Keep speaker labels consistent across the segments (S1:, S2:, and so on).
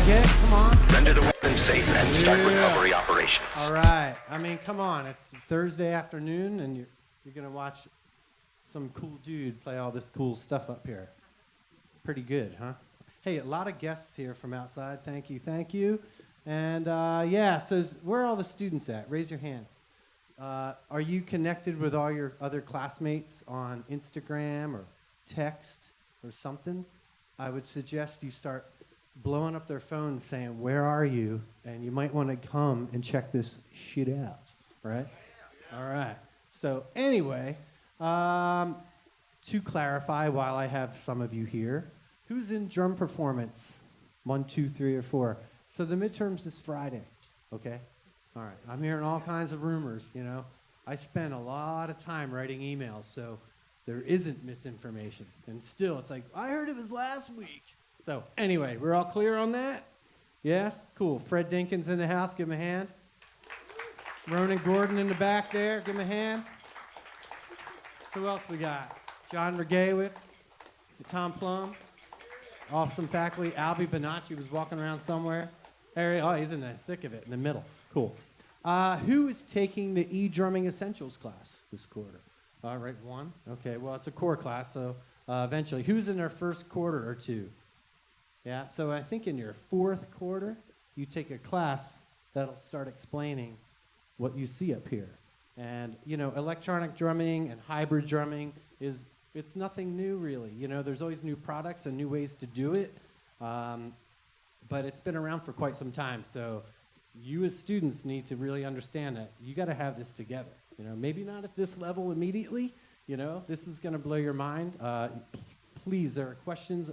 S1: get? Come on.
S2: Render the weapon safe and start recovery operations.
S1: All right. I mean, come on. It's Thursday afternoon, and you're going to watch some cool dude play all this cool stuff up here. Pretty good, huh? Hey, a lot of guests here from outside. Thank you. And, so where are all the students at? Raise your hands. Are you connected with all your other classmates on Instagram or text or something? I would suggest you start blowing up their phones saying, "Where are you?" And you might want to come and check this shit out, right? All right. So anyway, to clarify, while I have some of you here, who's in drum performance? 1, 2, 3, or 4. So the midterms is Friday, okay? All right. I'm hearing all kinds of rumors, you know. I spend a lot of time writing emails, so there isn't misinformation. And still, it's like, I heard it was last week. So anyway, we're all clear on that? Yes? Cool. Fred Dinkins in the house. Give him a hand. Ronan Gordon in the back there. Give him a hand. Who else we got? John Regawitz. Tom Plum. Awesome faculty. Albie Bonacci was walking around somewhere. He's in the thick of it, in the middle. Cool. Who is taking the E-Drumming Essentials class this quarter? All right, 1. Okay, well, it's a core class, so eventually. Who's in their first quarter or 2? Yeah, so I think in your 4th quarter, you take a class that'll start explaining what you see up here. And, you know, electronic drumming and hybrid drumming it's nothing new, really. You know, there's always new products and new ways to do it, but it's been around for quite some time. So you as students need to really understand that you got to have this together. You know, maybe not at this level immediately. You know, this is going to blow your mind. Please, there are questions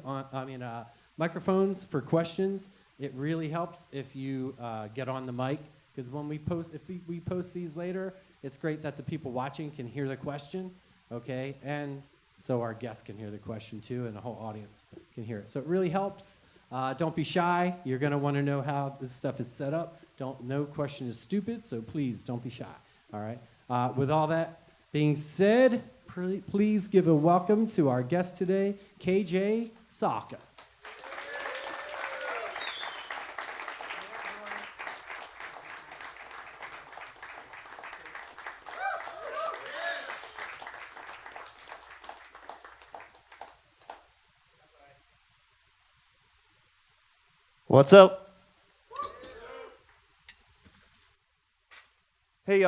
S1: microphones for questions. It really helps if you get on the mic, because when we post these later, it's great that the people watching can hear the question, okay? And so our guests can hear the question too, and the whole audience can hear it. So it really helps. Don't be shy. You're going to want to know how this stuff is set up. No question is stupid, so please don't be shy, all right? With all that being said, please give a welcome to our guest today, KJ Sawka.
S3: What's up? Hey,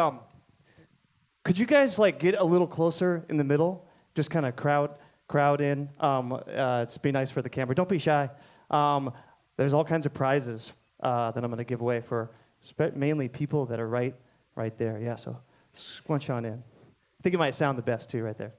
S3: could you guys get a little closer in the middle? Just kind of crowd in. It's be nice for the camera. Don't be shy. There's all kinds of prizes that I'm going to give away for mainly people that are right there. Yeah, so squinch on in. I think it might sound the best too, right there.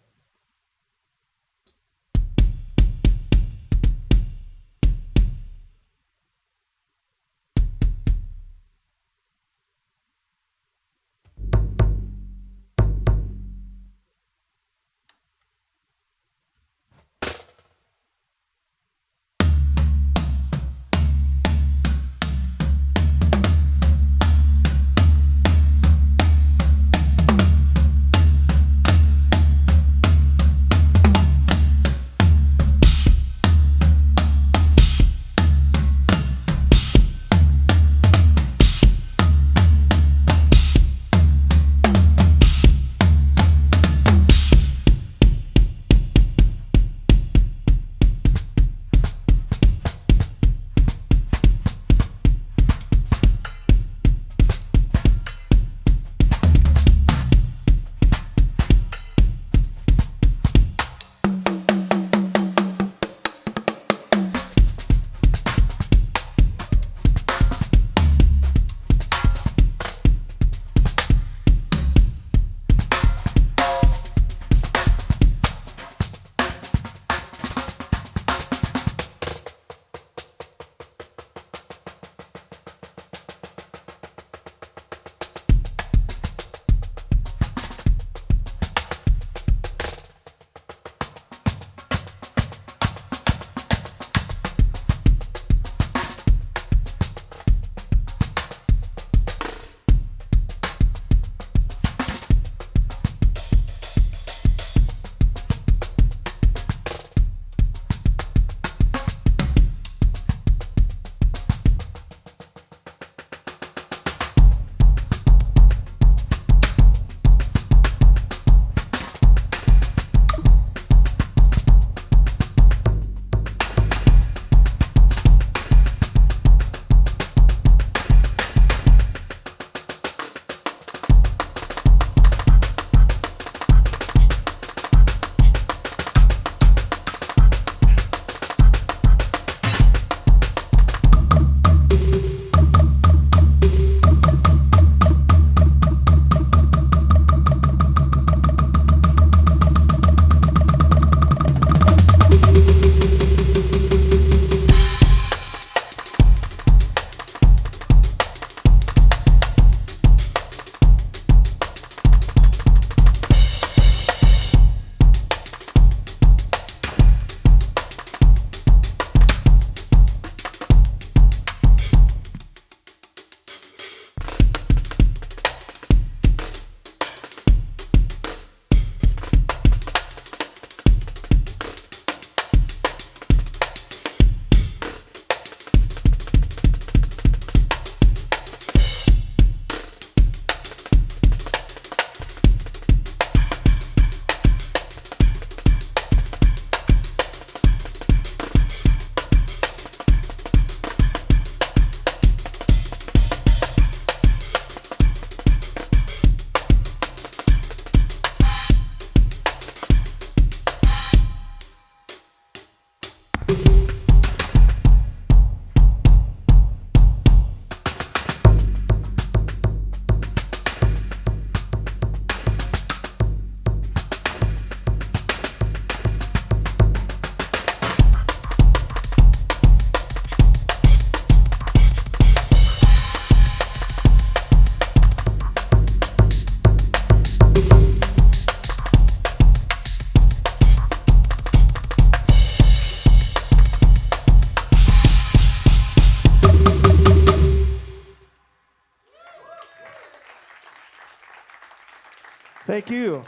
S3: Thank you.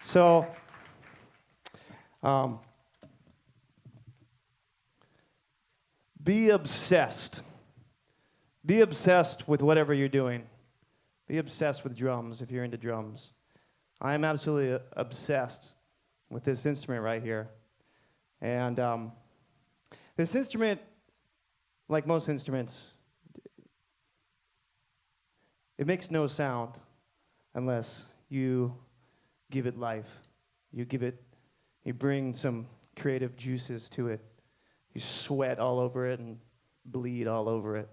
S3: So, be obsessed. Be obsessed with whatever you're doing. Be obsessed with drums if you're into drums. I am absolutely obsessed with this instrument right here. And this instrument, like most instruments, it makes no sound unless you give it life. You bring some creative juices to it. You sweat all over it and bleed all over it.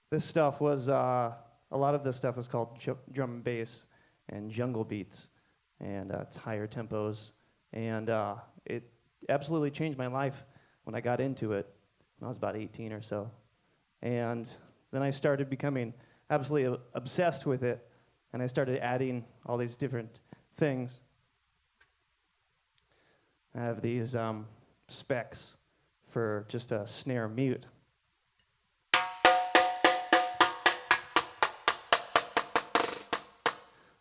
S3: This stuff was, a lot of this stuff was called drum and bass and jungle beats, and it's higher tempos, and it absolutely changed my life when I got into it when I was about 18 or so. And then I started becoming absolutely obsessed with it, and I started adding all these different things. I have these specs for just a snare mute.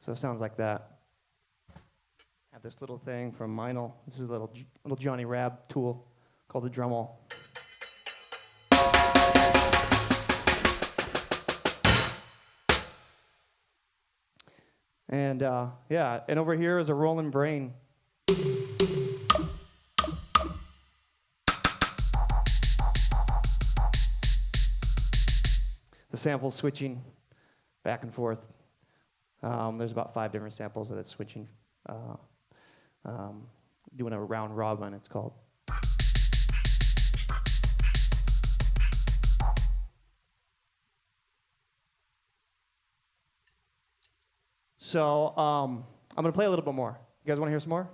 S3: So it sounds like that. I have this little thing from Meinl. This is a little Johnny Rab tool called the Dremel. And yeah, and over here is a Roland Brain. The sample's switching back and forth. There's about 5 different samples that it's switching, doing a round robin, it's called. So I'm going to play a little bit more. You guys want to hear some more?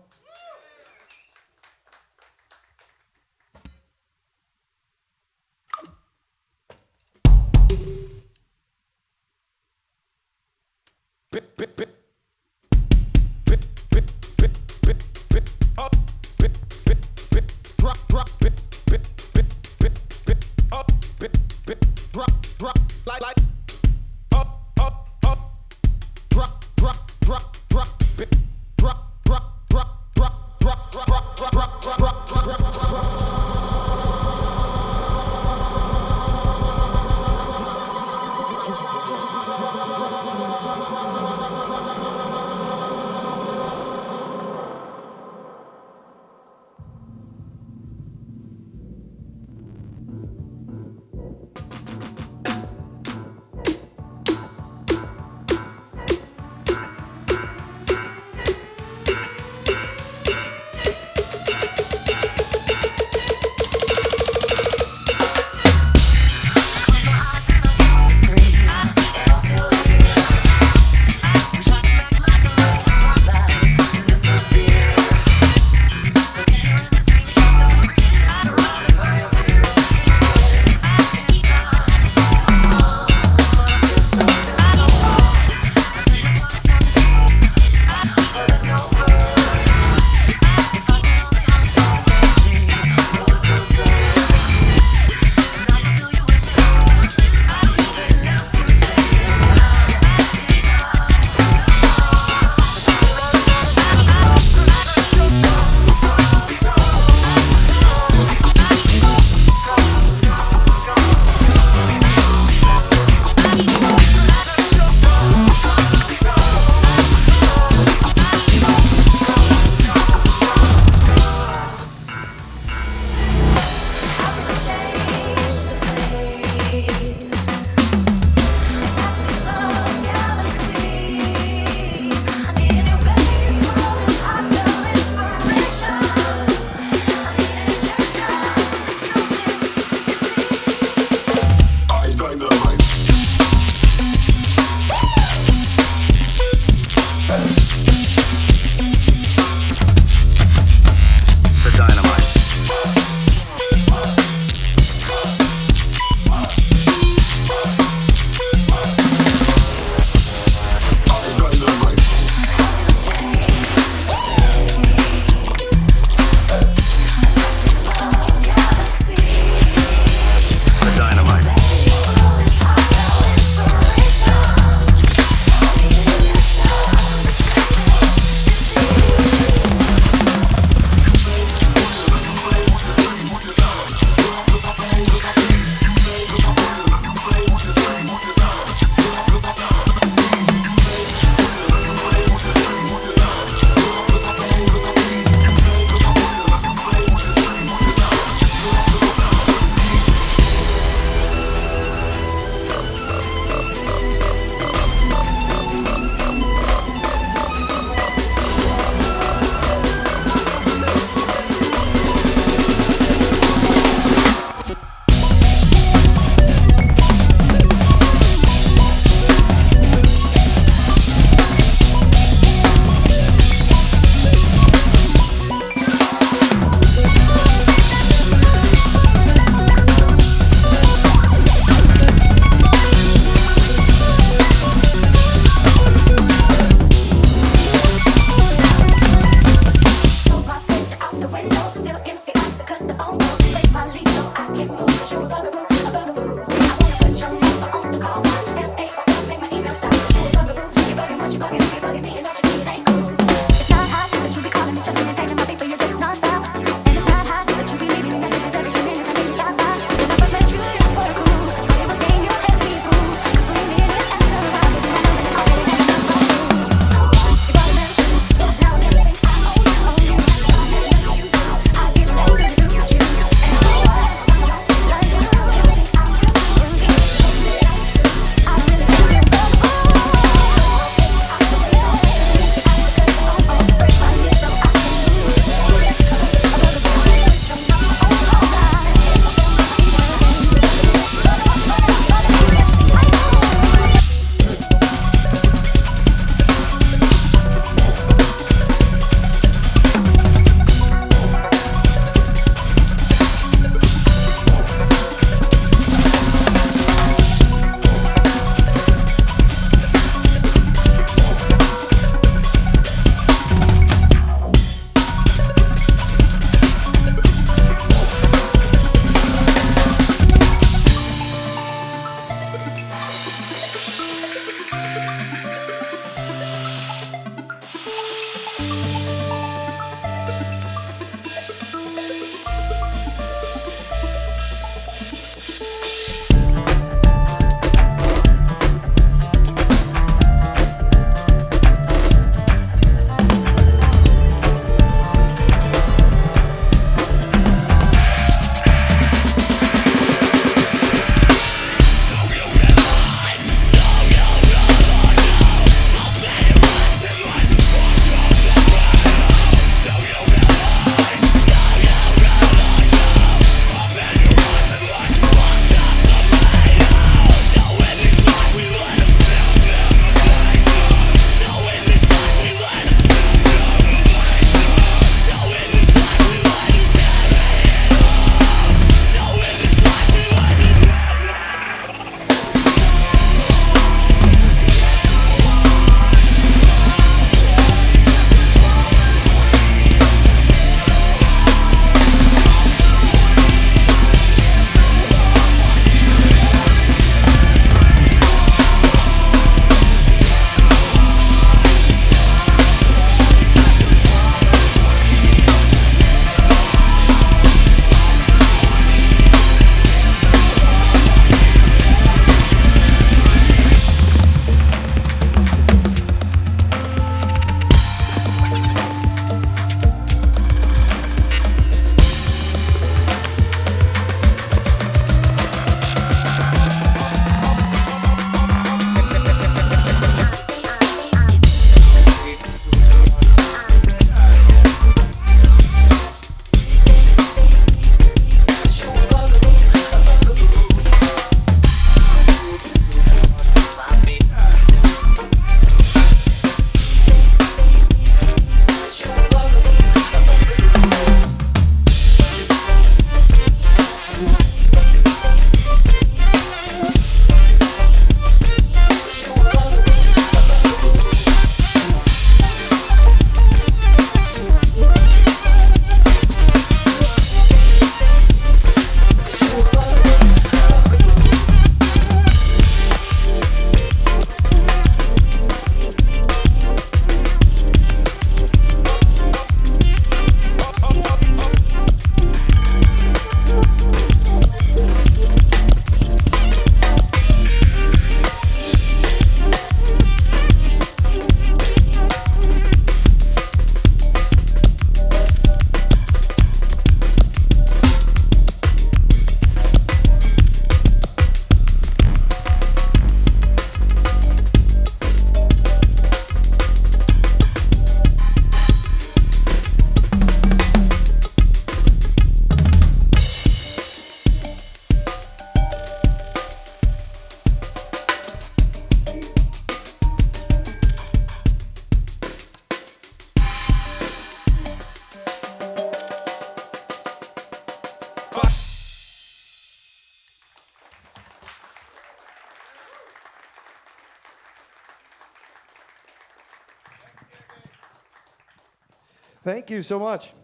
S3: Thank you so much.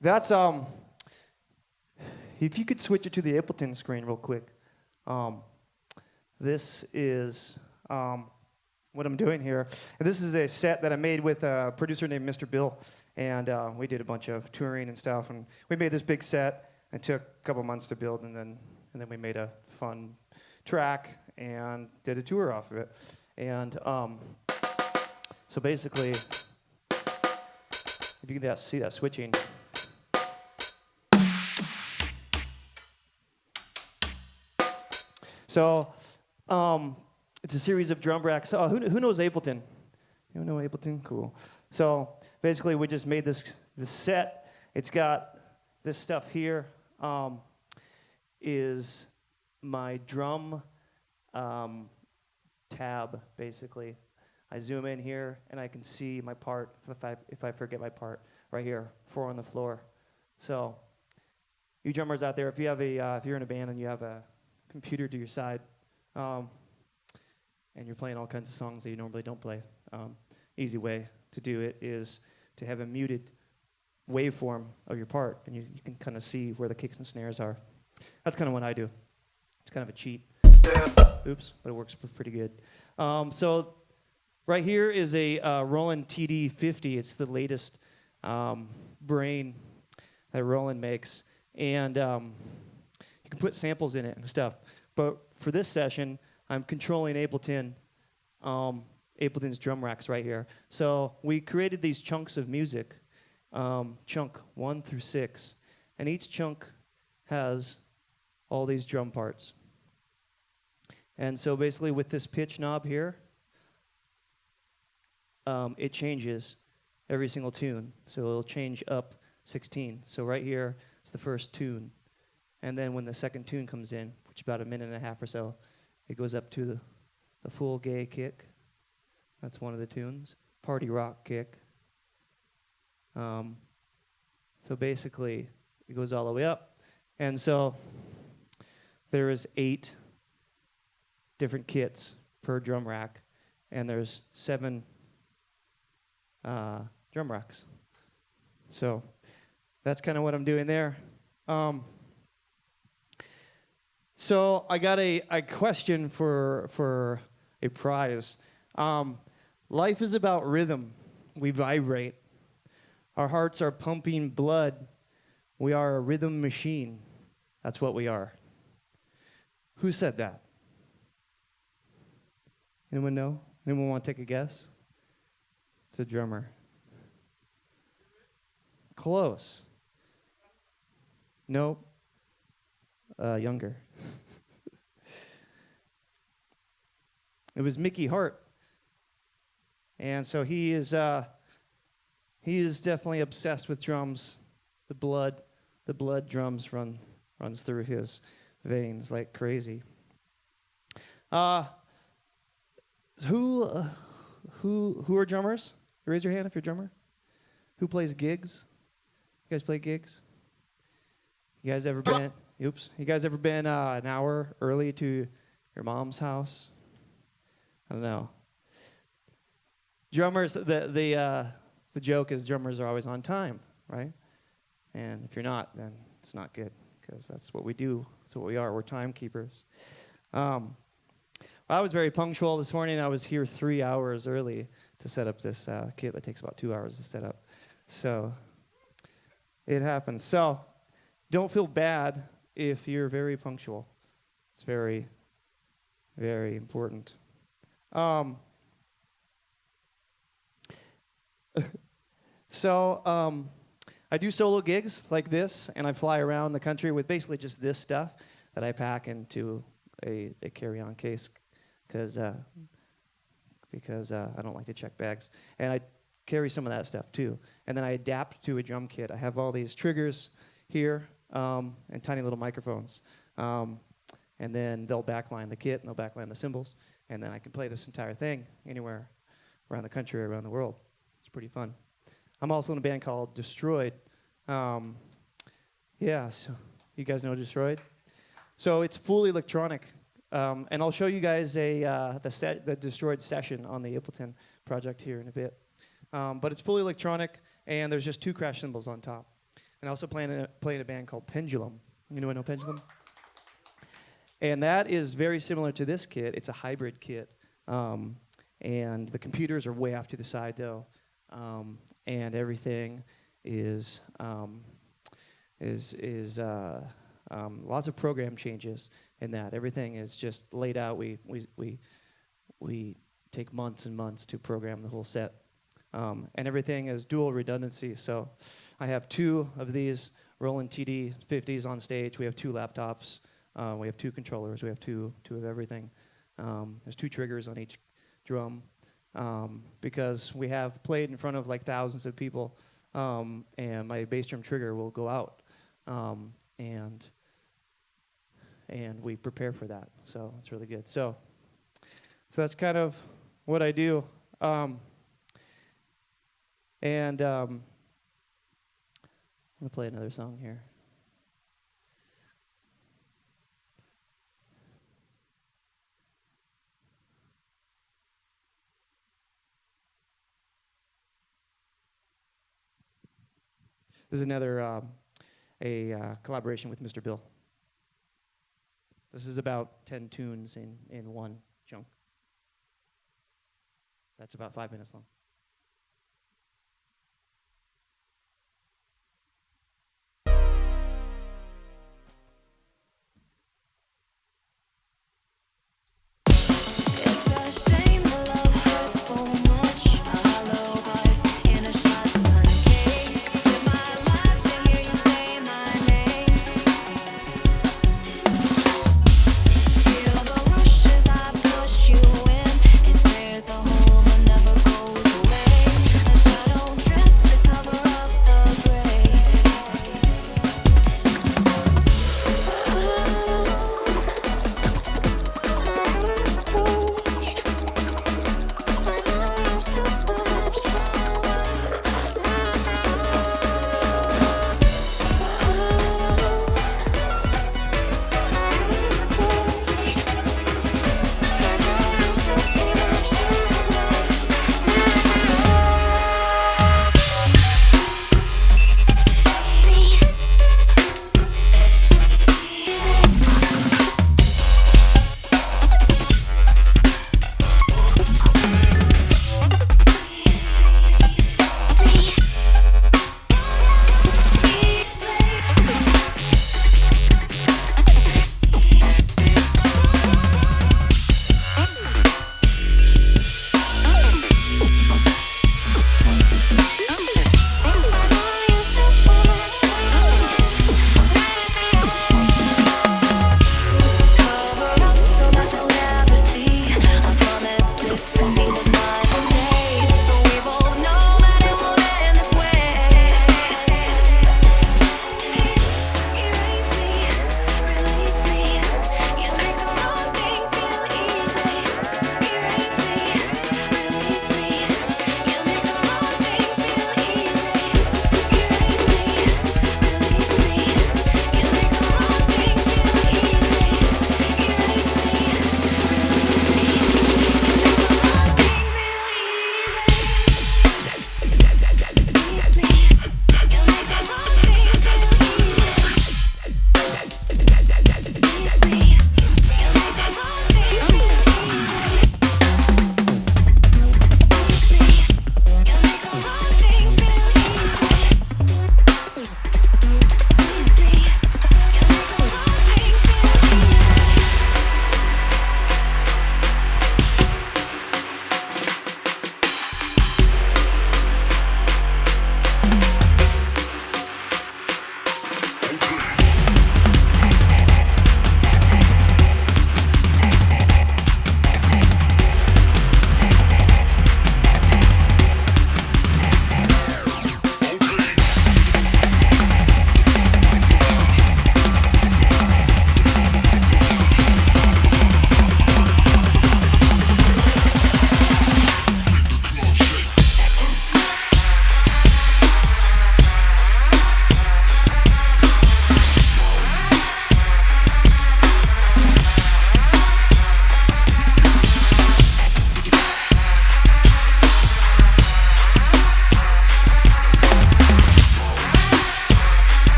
S3: That's if you could switch it to the Ableton screen real quick. This is what I'm doing here. And this is a set that I made with a producer named Mr. Bill. And we did a bunch of touring and stuff. And we made this big set. It took a couple months to build, and then we made a fun track and did a tour off of it. And so basically, if you can see that switching. So it's a series of drum racks. Who knows Ableton? You know Ableton? Cool. So basically, we just made this set. It's got this stuff here. Is my drum tab, basically. I zoom in here, and I can see my part if I forget my part right here, 4 on the floor. So you drummers out there, if you're in a band and you have a computer to your side, and you're playing all kinds of songs that you normally don't play, easy way to do it is to have a muted waveform of your part, and you can kind of see where the kicks and snares are. That's kind of what I do. It's kind of a cheat. Oops, but it works pretty good. So Right here is a Roland TD-50. It's the latest brain that Roland makes. And you can put samples in it and stuff. But for this session, I'm controlling Ableton's drum racks right here. So we created these chunks of music, chunk 1 through 6. And each chunk has all these drum parts. And so basically with this pitch knob here, it changes every single tune. So it'll change up 16. So right here is the first tune. And then when the second tune comes in, which is about a minute and a half or so, it goes up to the full gay kick. That's one of the tunes. Party rock kick. So basically, it goes all the way up. And so there is 8 different kits per drum rack, and there's 7 drum racks. So that's kind of what I'm doing there. So I got a question for a prize. Life is about rhythm. We vibrate. Our hearts are pumping blood. We are a rhythm machine. That's what we are. Who said that? Anyone know? Anyone want to take a guess? It's a drummer. Close. Nope. Younger. It was Mickey Hart. And so he is definitely obsessed with drums. The blood drums runs through his veins like crazy. Who are drummers? Raise your hand if you're a drummer. Who plays gigs? You guys play gigs? You guys ever been? Oops. You guys ever been an hour early to your mom's house? I don't know. Drummers. The joke is drummers are always on time, right? And if you're not, then it's not good because that's what we do. That's what we are. We're timekeepers. I was very punctual this morning. I was here 3 hours early to set up this kit that takes about 2 hours to set up. So it happens. So don't feel bad if you're very punctual. It's very, very important. I do solo gigs like this, and I fly around the country with basically just this stuff that I pack into a carry-on case because I don't like to check bags. And I carry some of that stuff too. And then I adapt to a drum kit. I have all these triggers here and tiny little microphones. And then they'll backline the kit and they'll backline the cymbals. And then I can play this entire thing anywhere around the country or around the world. It's pretty fun. I'm also in a band called Destroyed. So you guys know Destroyed? So it's fully electronic. And I'll show you guys the Destroyed session on the Ableton project here in a bit. But it's fully electronic, and there's just 2 crash cymbals on top. And I also play in a band called Pendulum. Anyone know Pendulum? And that is very similar to this kit. It's a hybrid kit. And the computers are way off to the side, though. And everything is lots of program changes in that. Everything is just laid out. We take months and months to program the whole set. And everything is dual redundancy. So I have 2 of these Roland TD-50s on stage. We have 2 laptops. We have 2 controllers. We have two of everything. There's 2 triggers on each drum because we have played in front of like thousands of people, and my bass drum trigger will go out, and we prepare for that. So it's really good. So that's kind of what I do. I'm going to play another song here. This is another collaboration with Mr. Bill. This is about 10 tunes in one chunk. That's about 5 minutes long.
S4: It's a shame the love hurts so much. A hollow heart in a shotgun case. Give my life to hear you say my name. Feel the rush as I push you in. It tears a hole but never goes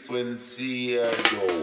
S5: frequency go.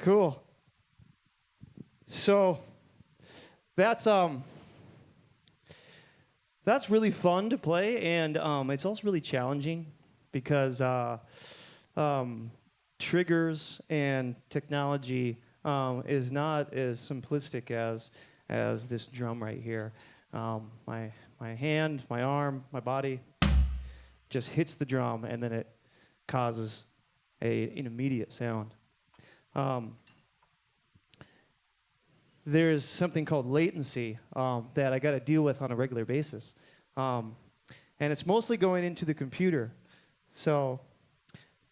S3: Cool. So that's really fun to play, and it's also really challenging because triggers and technology is not as simplistic as this drum right here. My hand, my arm, my body just hits the drum, and then it causes an immediate sound. There's something called latency that I got to deal with on a regular basis. And it's mostly going into the computer. So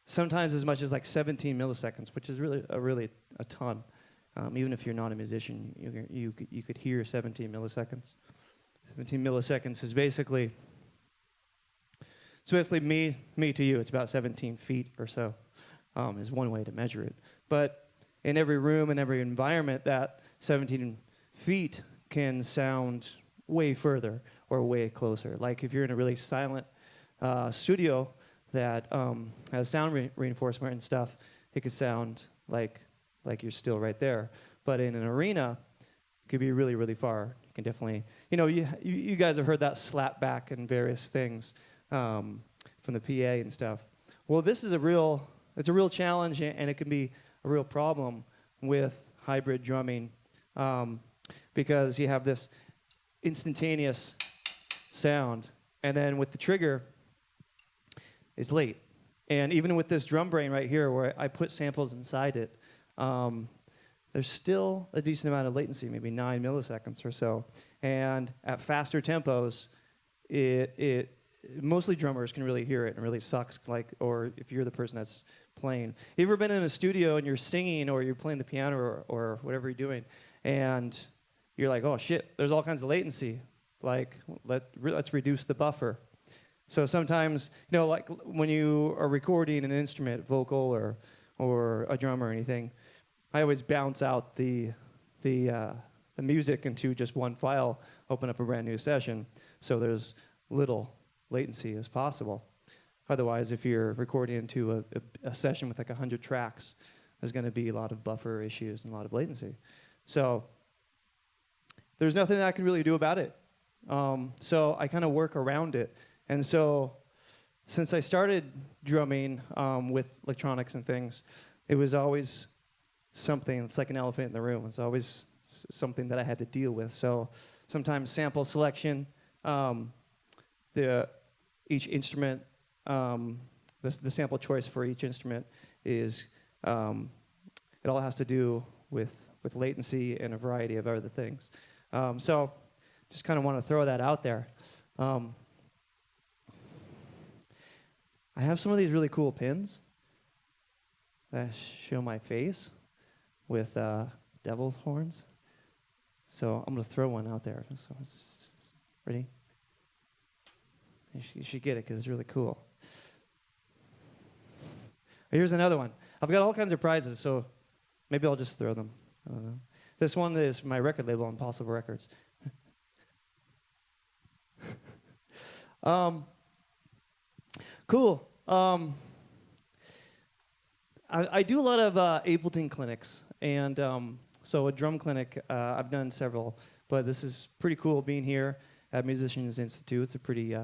S3: sometimes as much as like 17 milliseconds, which is really a ton. Even if you're not a musician, you could hear 17 milliseconds. 17 milliseconds is basically me to you. It's about 17 feet or so is one way to measure it. But in every room and every environment, that 17 feet can sound way further or way closer. Like if you're in a really silent studio that has sound reinforcement and stuff, it could sound like you're still right there. But in an arena, it could be really, really far. You can definitely, you guys have heard that slap back and various things from the PA and stuff. Well, this is it's a real challenge, and it can be a real problem with hybrid drumming because you have this instantaneous sound, and then with the trigger, it's late. And even with this drum brain right here, where I put samples inside it, there's still a decent amount of latency, maybe 9 milliseconds or so. And at faster tempos, it mostly drummers can really hear it, and it really sucks. Or if you're the person that's playing, you ever been in a studio and you're singing or you're playing the piano or whatever you're doing, and you're like, oh shit, there's all kinds of latency. Like let's reduce the buffer. So sometimes, like when you are recording an instrument, vocal or a drum or anything, I always bounce out the music into just one file, open up a brand new session, so there's little latency as possible. Otherwise, if you're recording into a session with like 100 tracks, there's going to be a lot of buffer issues and a lot of latency. So there's nothing that I can really do about it. So I kind of work around it. And so since I started drumming with electronics and things, it was always something. It's like an elephant in the room. It's always something that I had to deal with. So sometimes sample selection, each instrument, the sample choice for each instrument is, it all has to do with latency and a variety of other things. So just kind of want to throw that out there. I have some of these really cool pins that show my face with devil's horns. So I'm going to throw one out there. So ready? You should get it because it's really cool. Here's another one. I've got all kinds of prizes, so maybe I'll just throw them. I don't know. This one is my record label, Impossible Records. Cool. I do a lot of Ableton clinics, and so a drum clinic, I've done several, but this is pretty cool being here at Musicians Institute. It's a pretty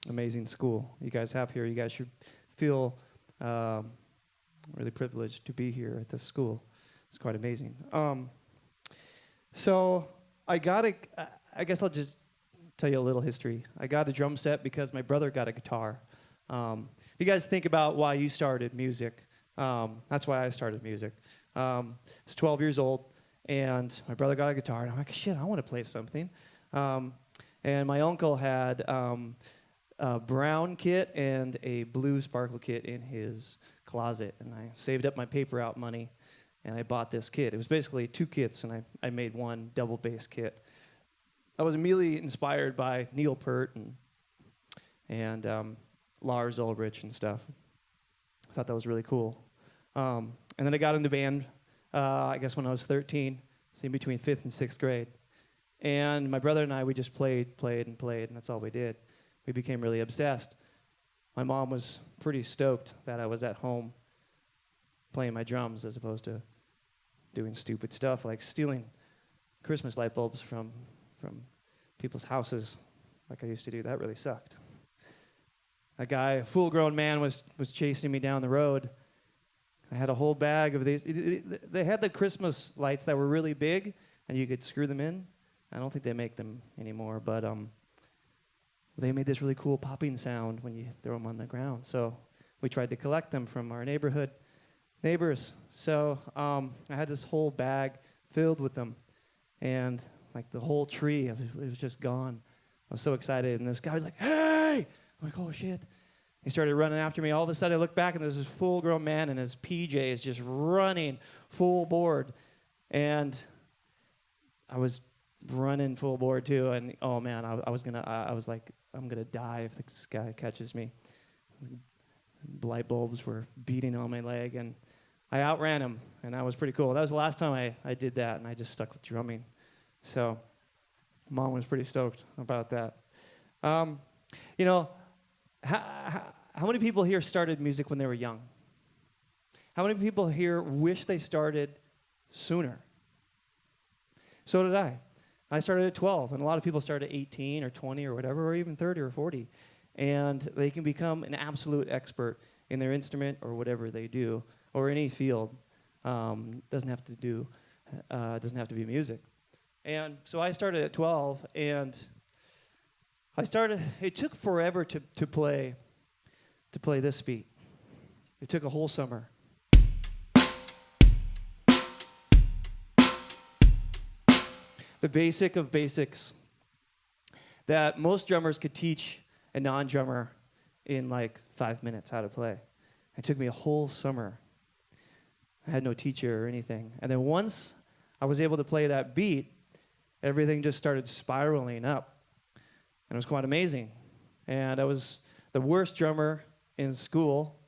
S3: amazing school you guys have here. You guys should feel really privileged to be here at this school. It's quite amazing. So I guess I'll just tell you a little history. I got a drum set because my brother got a guitar. If you guys think about why you started music, that's why I started music. I was 12 years old, and my brother got a guitar, and I'm like, shit, I want to play something. And my uncle had a brown kit and a blue sparkle kit in his closet, and I saved up my paper out money, and I bought this kit. It was basically two kits, and I made one double bass kit. I was immediately inspired by Neil Peart and Lars Ulrich and stuff. I thought that was really cool. And then I got into band, I guess when I was 13, so in between 5th and 6th grade. And my brother and I, we just played, and that's all we did. We became really obsessed. My mom was pretty stoked that I was at home playing my drums as opposed to doing stupid stuff like stealing Christmas light bulbs from people's houses like I used to do. That really sucked. A guy, a full-grown man, was chasing me down the road. I had a whole bag of these. They had the Christmas lights that were really big, and you could screw them in. I don't think they make them anymore, but they made this really cool popping sound when you throw them on the ground. So we tried to collect them from our neighborhood neighbors. So I had this whole bag filled with them, and like the whole tree, it was just gone. I was so excited, and this guy was like, "Hey!" I'm like, "Oh shit!" He started running after me. All of a sudden, I look back, and there's this full-grown man in his PJs just running full board, and I was running full board too. And oh man, I was like, I'm gonna die if this guy catches me. Light bulbs were beating on my leg, and I outran him, and that was pretty cool. That was the last time I did that, and I just stuck with drumming. So, Mom was pretty stoked about that. You know, how many people here started music when they were young? How many people here wish they started sooner? So did I. I started at 12, and a lot of people start at 18 or 20 or whatever, or even 30 or 40. And they can become an absolute expert in their instrument or whatever they do, or any field. Doesn't have to be music. And so I started at 12, and it took forever to play this beat. It took a whole summer. The basic of basics that most drummers could teach a non-drummer in like 5 minutes how to play. It took me a whole summer. I had no teacher or anything. And then once I was able to play that beat, everything just started spiraling up. And it was quite amazing. And I was the worst drummer in school.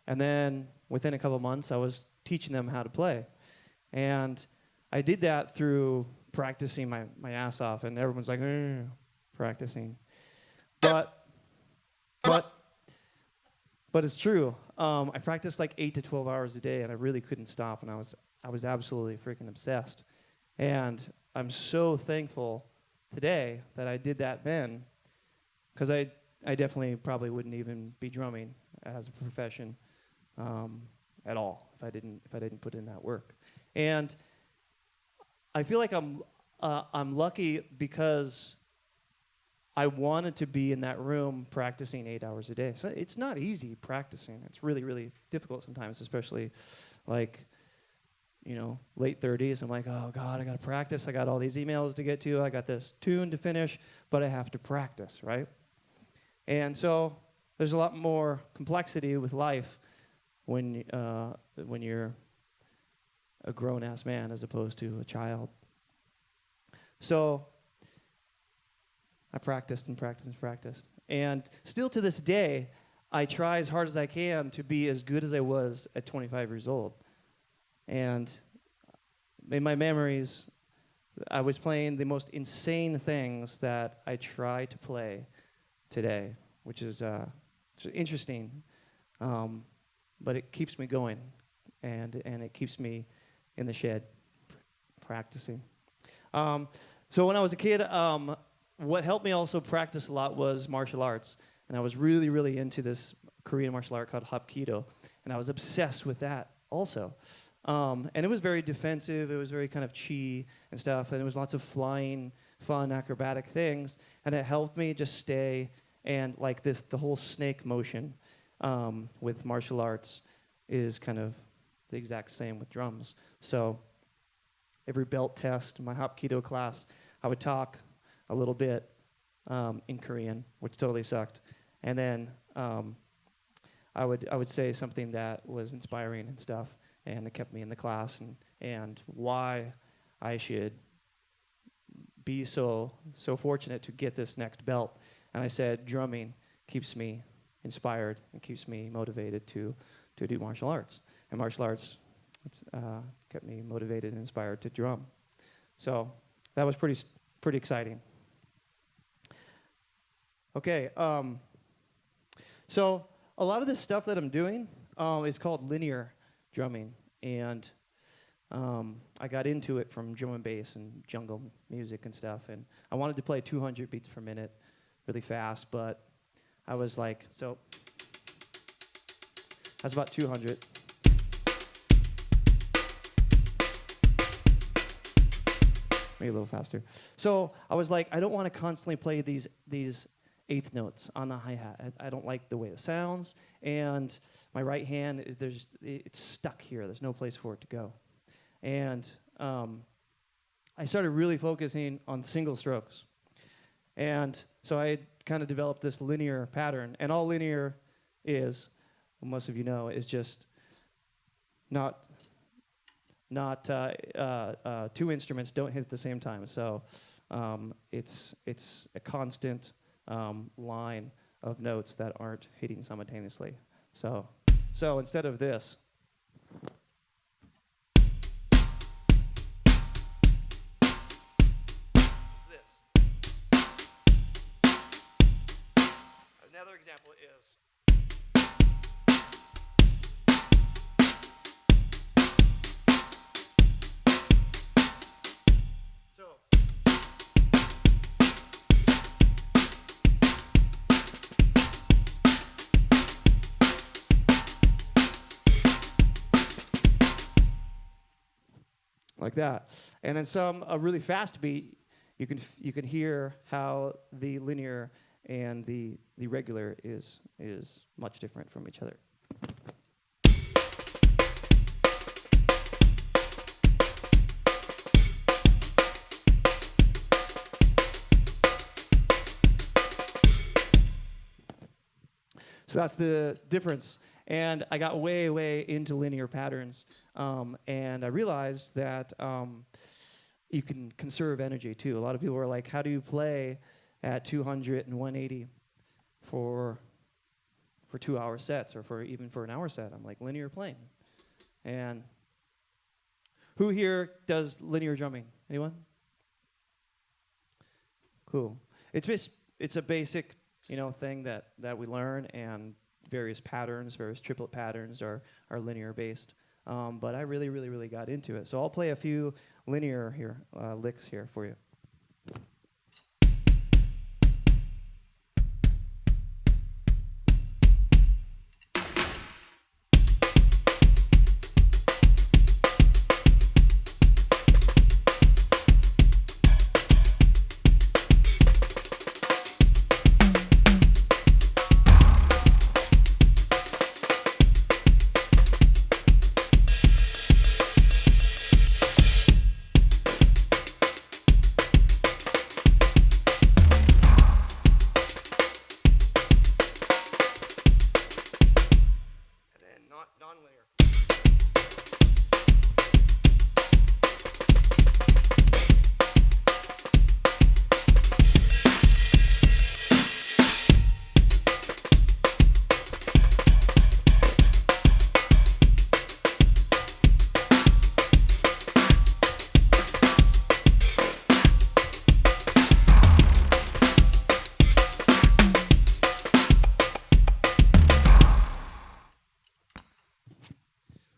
S3: And then within a couple months, I was teaching them how to play. And I did that through practicing my ass off. And everyone's like, practicing. But it's true. I practiced like 8 to 12 hours a day, and I really couldn't stop. And I was I was absolutely freaking obsessed. And I'm so thankful today that I did that then, because I definitely probably wouldn't even be drumming as a profession at all if I didn't put in that work. And I feel like I'm lucky because I wanted to be in that room practicing 8 hours a day. So it's not easy practicing. It's really, really difficult sometimes, especially like, late 30s. I'm like, oh God, I got to practice. I got all these emails to get to. I got this tune to finish, but I have to practice, right? And so there's a lot more complexity with life when you're a grown-ass man as opposed to a child. So I practiced and practiced and practiced. And still to this day, I try as hard as I can to be as good as I was at 25 years old. And in my memories, I was playing the most insane things that I try to play today, which is interesting. But it keeps me going, and it keeps me in the shed practicing. So when I was a kid, what helped me also practice a lot was martial arts. And I was really, really into this Korean martial art called Hapkido. And I was obsessed with that also. And it was very defensive. It was very kind of chi and stuff. And there was lots of flying, fun, acrobatic things. And it helped me just stay. And like the whole snake motion with martial arts is kind of the exact same with drums. So every belt test, my Hapkido class, I would talk a little bit in Korean, which totally sucked. And then I would say something that was inspiring and stuff, and it kept me in the class and why I should be so fortunate to get this next belt. And I said drumming keeps me inspired and keeps me motivated to do martial arts. And martial arts kept me motivated and inspired to drum. So that was pretty exciting. Okay, so a lot of this stuff that I'm doing is called linear drumming, and I got into it from drum and bass and jungle music and stuff, and I wanted to play 200 beats per minute really fast, but I was like, so that's about 200. Maybe a little faster. So I was like, I don't want to constantly play these eighth notes on the hi-hat. I don't like the way it sounds, and my right hand it's stuck here. There's no place for it to go. And I started really focusing on single strokes. And so I kind of developed this linear pattern, and all linear is, well, most of you know, is just not two instruments don't hit at the same time. So it's a constant line of notes that aren't hitting simultaneously. So instead of this, another example is. Like that. And then a really fast beat, you can hear how the linear and the regular is much different from each other. So that's the difference. And I got way into linear patterns, and I realized that you can conserve energy too. A lot of people are like, how do you play at 200 and 180 for 2-hour sets or even for an hour set? I'm like, linear playing. And who here does linear drumming? Anyone? Cool. It's a basic thing that we learn, and various patterns, various triplet patterns are linear based. but I really, really, really got into it. So I'll play a few linear here licks here for you. Non-linear.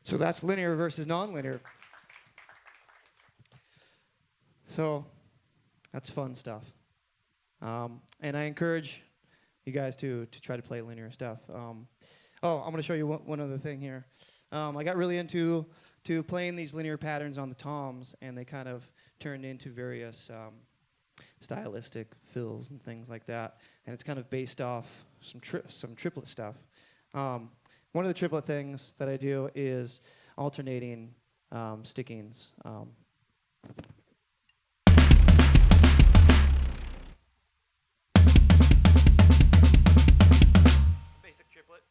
S3: So that's linear versus nonlinear. So that's fun stuff. And I encourage you guys to try to play linear stuff. I'm going to show you one other thing here. I got really into playing these linear patterns on the toms, and they kind of turned into various stylistic fills and things like that. And it's kind of based off some triplet stuff. One of the triplet things that I do is alternating stickings. Basic triplet.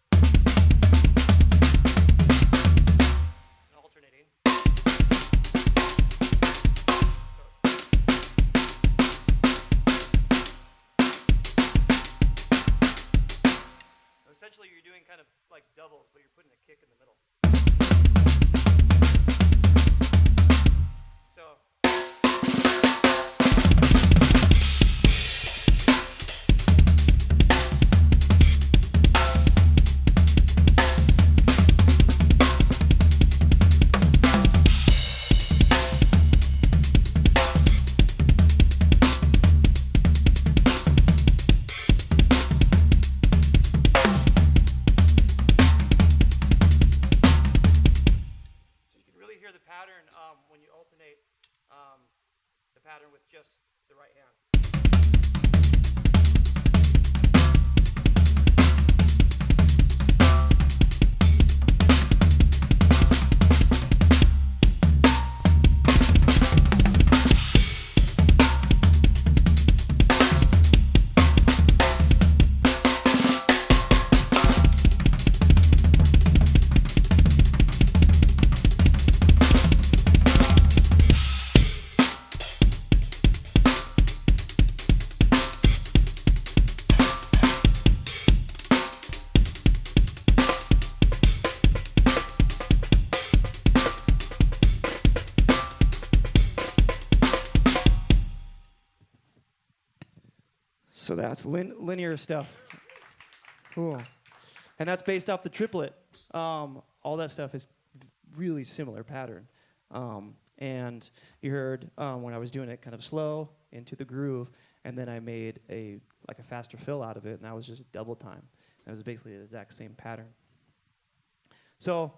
S3: And alternating. So essentially you're doing kind of like doubles, but you're putting a kick in the middle. So hear the pattern when you alternate the pattern with just the right hand. So that's linear stuff. Cool. And that's based off the triplet. All that stuff is really similar pattern. And you heard when I was doing it kind of slow into the groove, and then I made a faster fill out of it, and that was just double time. It was basically the exact same pattern. So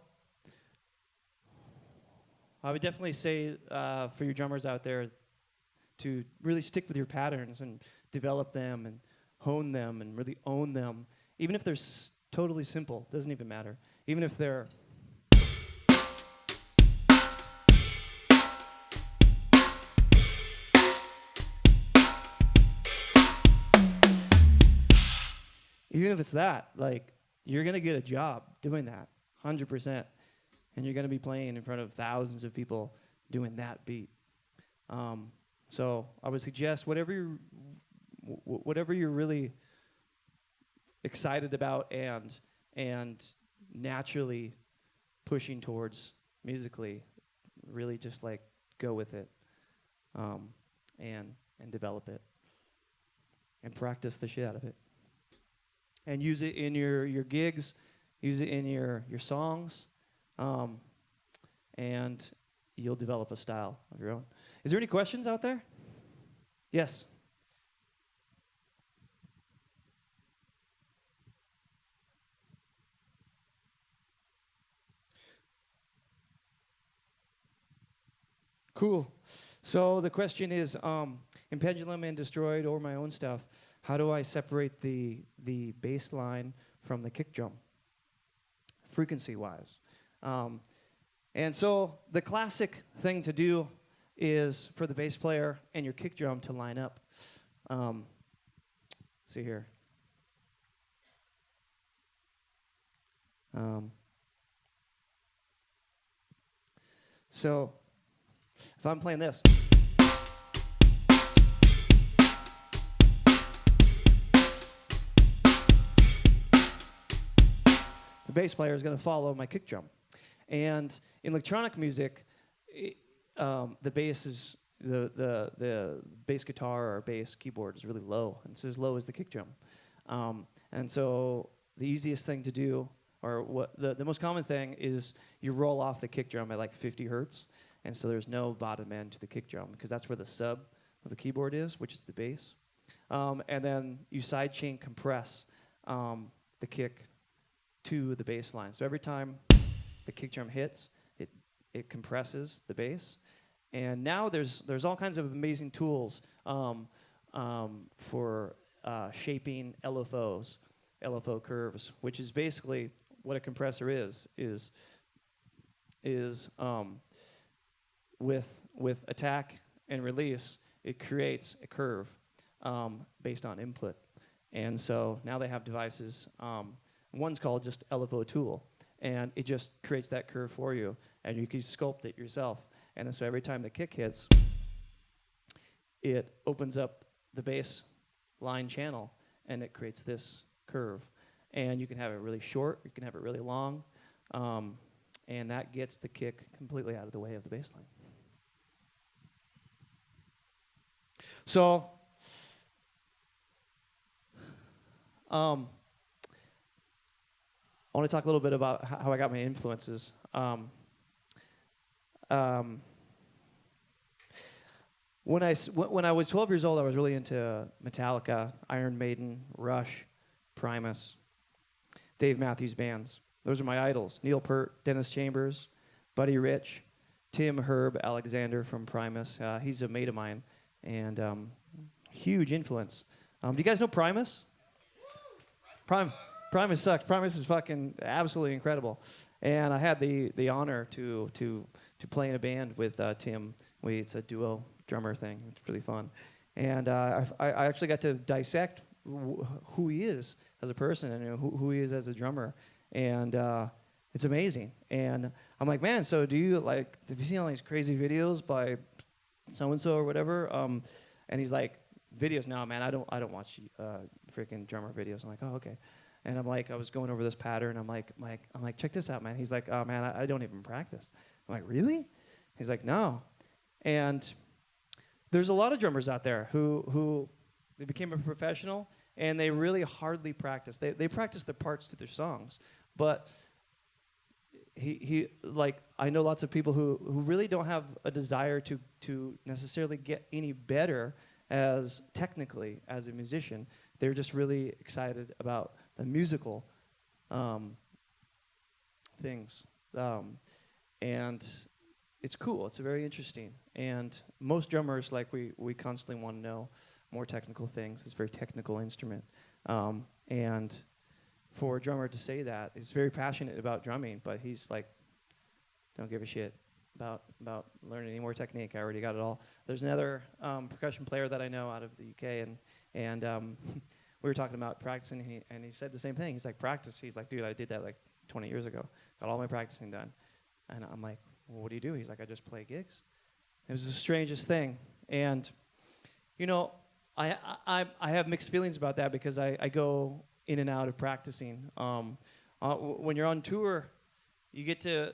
S3: I would definitely say for your drummers out there to really stick with your patterns and develop them and hone them and really own them. Even if they're totally simple, doesn't even matter. Even if they're even if it's that, like, you're going to get a job doing that, 100%. And you're going to be playing in front of thousands of people doing that beat. So I would suggest whatever you're really excited about and naturally pushing towards musically, really just like go with it, and develop it, and practice the shit out of it, and use it in your gigs, use it in your songs. and you'll develop a style of your own. Is there any questions out there? Yes. Cool. So the question is, in Pendulum and Destroyed or my own stuff, how do I separate the bass line from the kick drum, frequency-wise? And so the classic thing to do is for the bass player and your kick drum to line up. See here. So if I'm playing this, the bass player is going to follow my kick drum. And in electronic music, the bass is the bass guitar or bass keyboard is really low, and it's as low as the kick drum. And so the easiest thing to do, or what the most common thing, is you roll off the kick drum at like 50 hertz, and so there's no bottom end to the kick drum because that's where the sub of the keyboard is, which is the bass. And then you sidechain compress the kick to the bass line. So every time the kick drum hits, it compresses the bass. And now there's all kinds of amazing tools for shaping LFOs, LFO curves, which is basically what a compressor is with attack and release, it creates a curve based on input. And so now they have devices. One's called just LFO tool, and it just creates that curve for you, and you can sculpt it yourself. And then so every time the kick hits, it opens up the bass line channel, and it creates this curve. And you can have it really short, you can have it really long, and that gets the kick completely out of the way of the bass line. So, I want to talk a little bit about how I got my influences. When I was 12 years old, I was really into Metallica, Iron Maiden, Rush, Primus, Dave Matthews Bands. Those are my idols. Neil Peart, Dennis Chambers, Buddy Rich, Tim Herb Alexander from Primus. He's a mate of mine, and huge influence. Do you guys know Primus? Primus sucks. Primus is fucking absolutely incredible. And I had the honor to play in a band with Tim. It's a duo drummer thing. It's really fun. And I actually got to dissect who he is as a person and who he is as a drummer. And it's amazing. And I'm like, man, so have you seen all these crazy videos by so-and-so or whatever? And he's like, videos? No, man, I don't watch freaking drummer videos. I'm like, oh, okay. And I'm like, I was going over this pattern. I'm like, check this out, man. He's like, oh, man, I don't even practice. I'm like, really? He's like, no. And there's a lot of drummers out there who they became a professional, and they really hardly practice. They practice their parts to their songs. But I know lots of people who really don't have a desire to necessarily get any better technically as a musician. They're just really excited about the musical things. And it's cool. It's very interesting. And most drummers, we constantly want to know more technical things. It's a very technical instrument. And for a drummer to say that, he's very passionate about drumming, but he's like, don't give a shit about learning any more technique. I already got it all. There's another percussion player that I know out of the UK, and we were talking about practicing, and he said the same thing. He's like, practice. He's like, dude, I did that like 20 years ago. Got all my practicing done. And I'm like, well, what do you do? He's like, I just play gigs. It was the strangest thing. And, I have mixed feelings about that because I go in and out of practicing. When you're on tour, you get to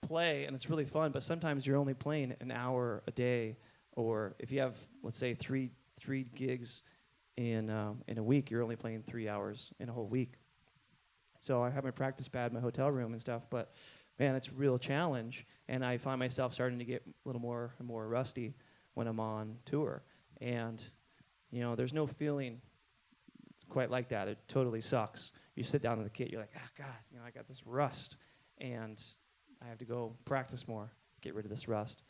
S3: play, and it's really fun, but sometimes you're only playing an hour a day, or if you have, let's say, three gigs in a week, you're only playing 3 hours in a whole week. So I have my practice pad in my hotel room and stuff, but man, it's a real challenge. And I find myself starting to get a little more and more rusty when I'm on tour. And, you know, there's no feeling quite like that. It totally sucks. You sit down in the kit, you're like, ah, God, you know, I got this rust, and I have to go practice more, get rid of this rust.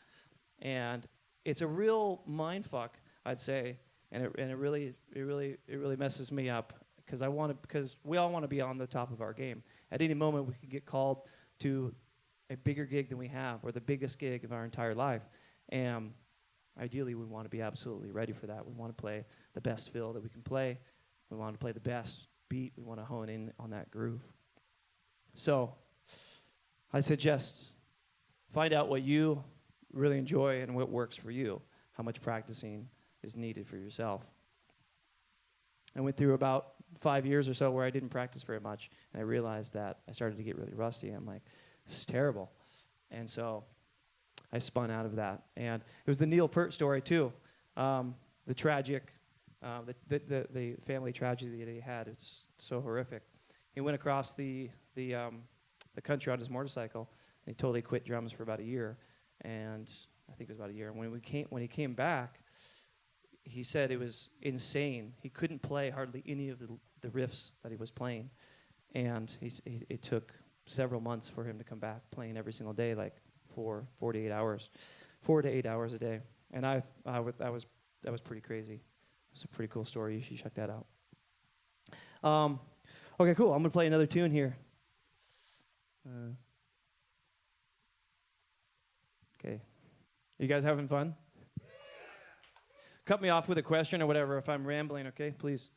S3: And it's a real mind fuck, I'd say, and it really messes me up because we all want to be on the top of our game. At any moment, we could get called to a bigger gig than we have, or the biggest gig of our entire life. And ideally, we want to be absolutely ready for that. We want to play the best fill that we can play. We want to play the best beat. We want to hone in on that groove. So I suggest find out what you really enjoy and what works for you, how much practicing is needed for yourself. I went through about 5 years or so where I didn't practice very much, and I realized that I started to get really rusty. I'm like, this is terrible. And so I spun out of that. And it was the Neil Peart story, too. The tragic, the family tragedy that he had. It's so horrific. He went across the country on his motorcycle, and he totally quit drums for about a year. And I think it was about a year. And when he came back, he said it was insane. He couldn't play hardly any of the riffs that he was playing. And it took several months for him to come back playing every single day, like 4 to 8 hours a day. And that was pretty crazy. It's a pretty cool story. You should check that out. Okay, cool. I'm gonna play another tune here. Okay, you guys having fun? Cut me off with a question or whatever if I'm rambling. Okay, please.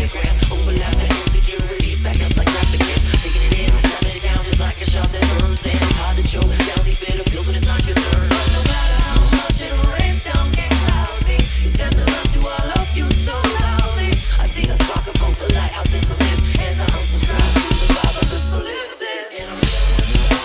S4: diagram. Overlap the insecurities, back up like traffic jams. Taking it in, slamming it down just like a shot that burns. And it's hard to choke down these bitter pills when it's not your turn. But no matter how much it rains down, get cloudy. You step in love to all of you so loudly. I see a spark of hope, the lighthouse in the mist. As I unsubscribe to the vibe of the solipsis. And I'm feeling so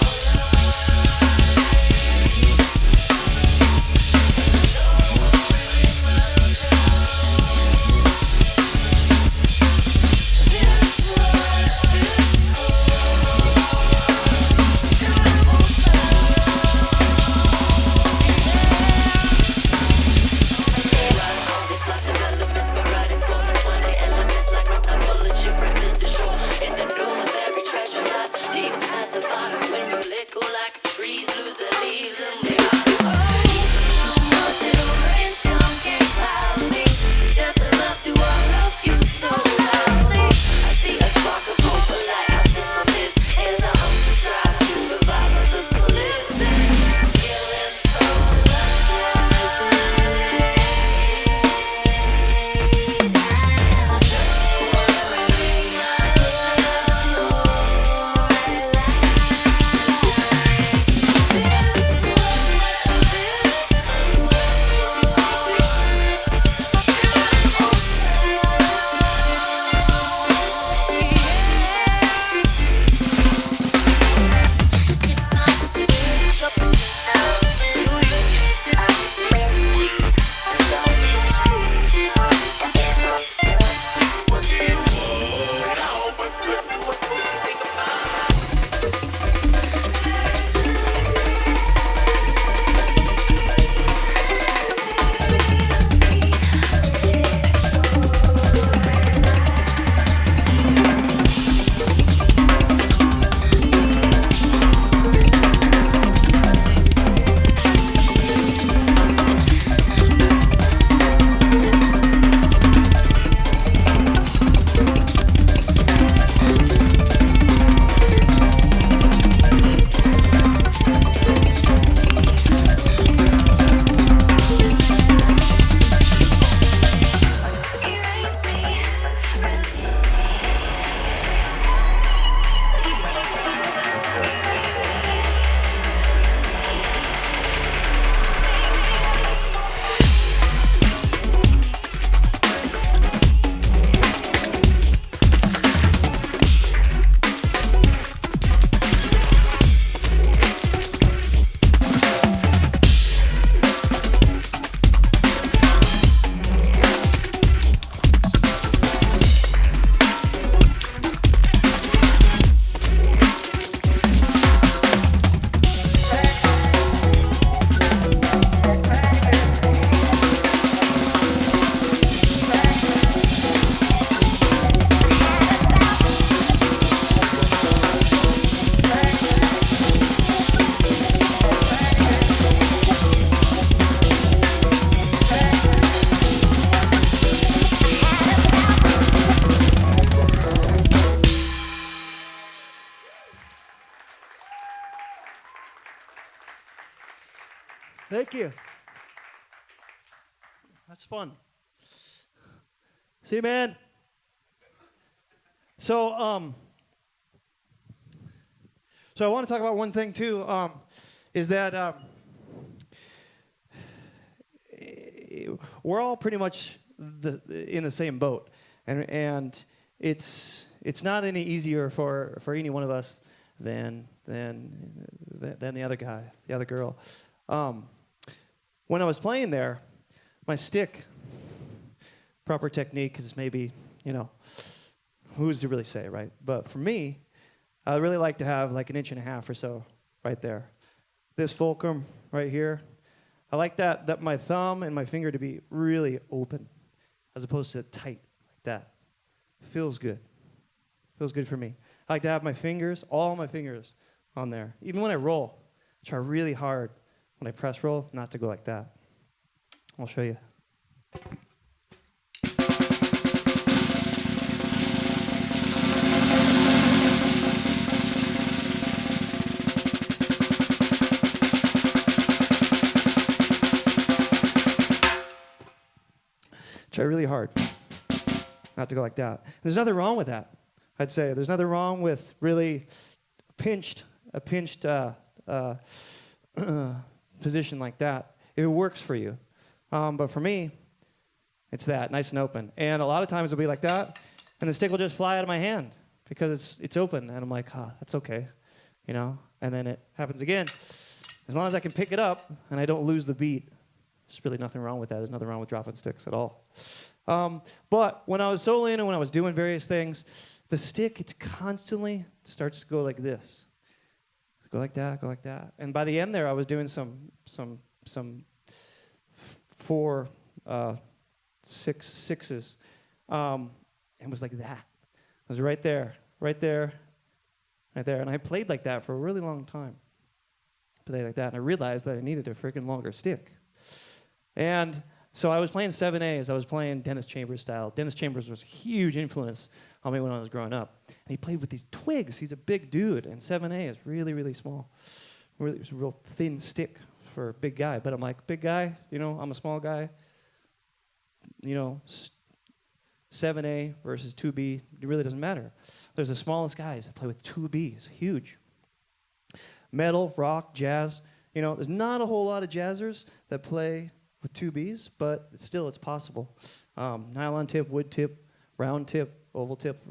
S3: Thank you. That's fun. See you, man. So I want to talk about one thing too. Is that we're all pretty much in the same boat, and it's not any easier for any one of us than the other guy, the other girl. When I was playing there, my stick, proper technique is maybe, who's to really say, right? But for me, I really like to have like 1.5 inches or so right there. This fulcrum right here, I like that my thumb and my finger to be really open as opposed to tight like that. Feels good. Feels good for me. I like to have my fingers, all my fingers on there. Even when I roll, I try really hard when I press roll not to go like that. I'll show you. Try really hard not to go like that. There's nothing wrong with that, I'd say. There's nothing wrong with really a pinched position like that, if it works for you. But for me, it's that, nice and open. And a lot of times it'll be like that, and the stick will just fly out of my hand because it's open. And I'm like, that's okay, you know? And then it happens again. As long as I can pick it up and I don't lose the beat, there's really nothing wrong with that. There's nothing wrong with dropping sticks at all. But when I was soloing and when I was doing various things, the stick, it constantly starts to go like this. Go like that, go like that. And by the end there, I was doing some 4, 6 sixes. And it was like that. I was right there, right there, right there. And I played like that for a really long time. Played like that. And I realized that I needed a freaking longer stick. And so I was playing 7As. I was playing Dennis Chambers style. Dennis Chambers was a huge influence on me when I was growing up. And he played with these twigs. He's a big dude. And 7A is really, really small. Really, it's a real thin stick for a big guy. But I'm like, big guy, you know, I'm a small guy. You know, 7A versus 2B, it really doesn't matter. There's the smallest guys that play with 2Bs, huge. Metal, rock, jazz. You know, there's not a whole lot of jazzers that play with 2Bs, but it's possible. Nylon tip, wood tip, round tip, oval tip.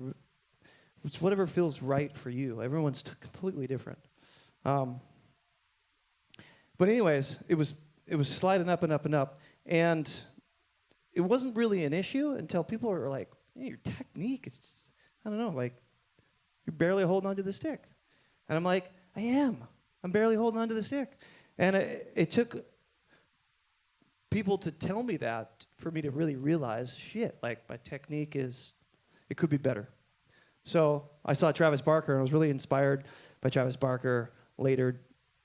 S3: It's whatever feels right for you. Everyone's completely different. But anyways, it was sliding up and up and up, and it wasn't really an issue until people were like, hey, your technique is just, I don't know, like, you're barely holding onto the stick. And I'm like, I am. I'm barely holding onto the stick. And it took people to tell me that for me to really realize, shit, like, my technique it could be better. So I saw Travis Barker, and I was really inspired by Travis Barker later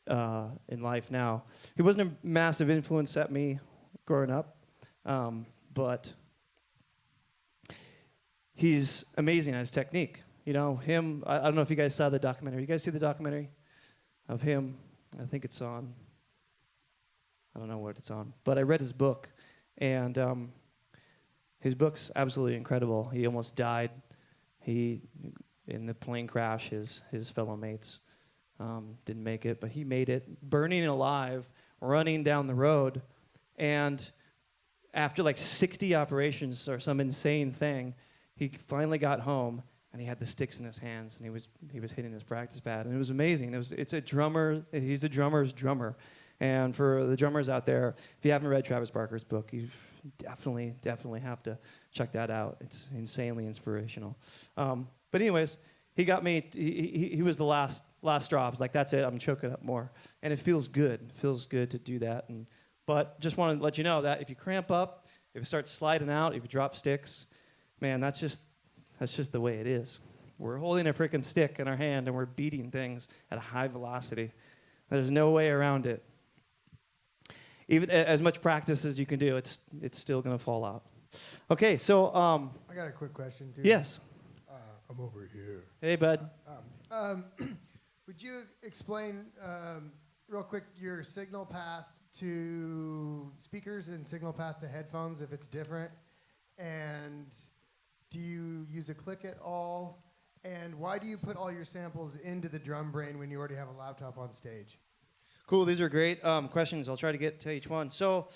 S3: in life now. He wasn't a massive influence at me growing up, but he's amazing at his technique. You know, him, I don't know if you guys saw the documentary. You guys see the documentary of him? I think it's on, I don't know what it's on. But I read his book, and his book's absolutely incredible. He almost died. In the plane crash, his fellow mates didn't make it, but he made it, burning alive, running down the road, and after like 60 operations or some insane thing, he finally got home, and he had the sticks in his hands, and he was hitting his practice pad, and it was amazing. It's a drummer. He's a drummer's drummer, and for the drummers out there, if you haven't read Travis Barker's book, you definitely have to check that out. It's insanely inspirational. But anyways, he got me. He was the last straw. I was like, that's it. I'm choking up more, and it feels good. It feels good to do that. But just want to let you know that if you cramp up, if it starts sliding out, if you drop sticks, man, that's just the way it is. We're holding a freaking stick in our hand, and we're beating things at a high velocity. There's no way around it. Even as much practice as you can do, it's still going to fall out. Okay, so
S6: I got a quick question, too.
S3: Yes.
S6: I'm over here.
S3: Hey, bud.
S6: Would you explain real quick your signal path to speakers and signal path to headphones, if it's different? And do you use a click at all? And why do you put all your samples into the drum brain when you already have a laptop on stage?
S3: Cool. These are great questions. I'll try to get to each one. So,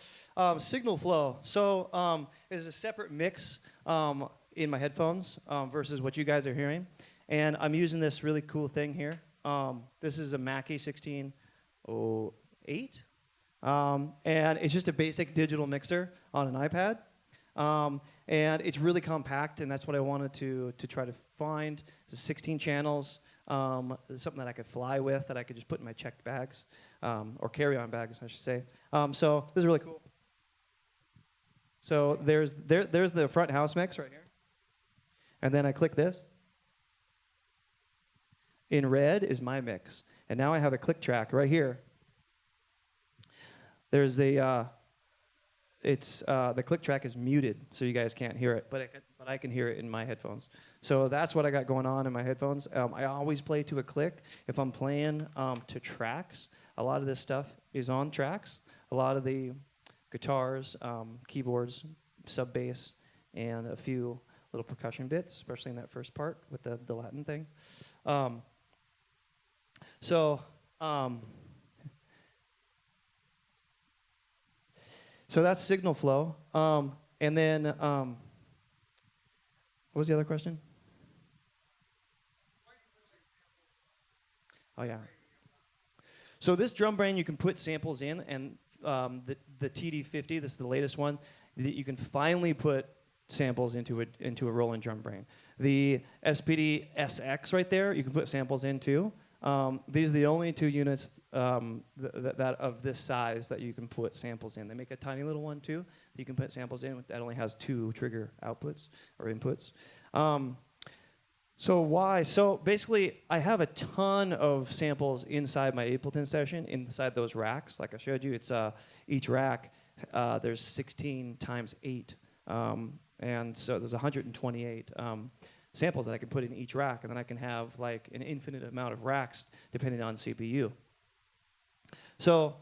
S3: signal flow. So, there's a separate mix in my headphones versus what you guys are hearing. And I'm using this really cool thing here. This is a Mackie 1608. And it's just a basic digital mixer on an iPad. And it's really compact, and that's what I wanted to try to find. It's 16 channels. Something that I could fly with, that I could just put in my checked bags, or carry-on bags, I should say. So this is really cool. So there's the front house mix right here. And then I click this. In red is my mix. And now I have a click track right here. There's the click track is muted, so you guys can't hear it, but I can hear it in my headphones. So that's what I got going on in my headphones. I always play to a click. If I'm playing to tracks, a lot of this stuff is on tracks. A lot of the guitars, keyboards, sub bass, and a few little percussion bits, especially in that first part with the Latin thing. Um, so, um, so that's signal flow. And then, what was the other question? Oh, yeah. So this drum brain, you can put samples in, and the TD50, this is the latest one, that you can finally put samples into a Roland drum brain. The SPD SX right there, you can put samples in too. These are the only two units that of this size that you can put samples in. They make a tiny little one too that you can put samples in that only has 2 trigger outputs or inputs. So why? So basically, I have a ton of samples inside my Ableton session, inside those racks. Like I showed you, it's each rack, there's 16 times 8. And so there's 128 samples that I can put in each rack, and then I can have like an infinite amount of racks depending on CPU. So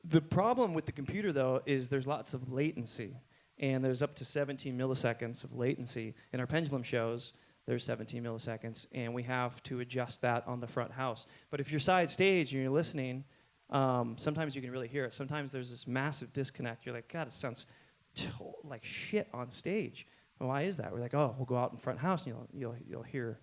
S3: the problem with the computer, though, is there's lots of latency, and there's up to 17 milliseconds of latency. In our pendulum shows, there's 17 milliseconds, and we have to adjust that on the front house. But if you're side stage and you're listening, sometimes you can really hear it. Sometimes there's this massive disconnect. You're like, God, it sounds like shit on stage. Well, why is that? We're like, oh, we'll go out in front house and you'll hear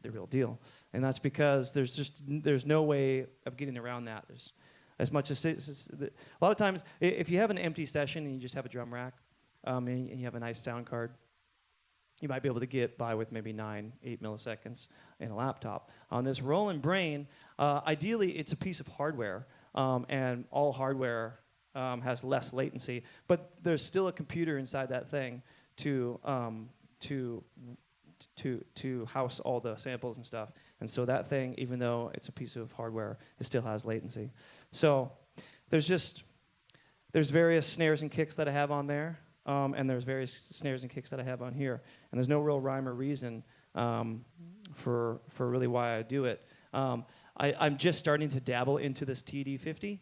S3: the real deal. And that's because there's no way of getting around that. There's as much as a lot of times, if you have an empty session and you just have a drum rack and you have a nice sound card, you might be able to get by with maybe 8 milliseconds in a laptop. On this Roland brain, ideally it's a piece of hardware, and all hardware has less latency, but there's still a computer inside that thing to house all the samples and stuff. And so that thing, even though it's a piece of hardware, it still has latency. So there's various snares and kicks that I have on there, and there's various snares and kicks that I have on here. And there's no real rhyme or reason for really why I do it. I'm just starting to dabble into this TD50.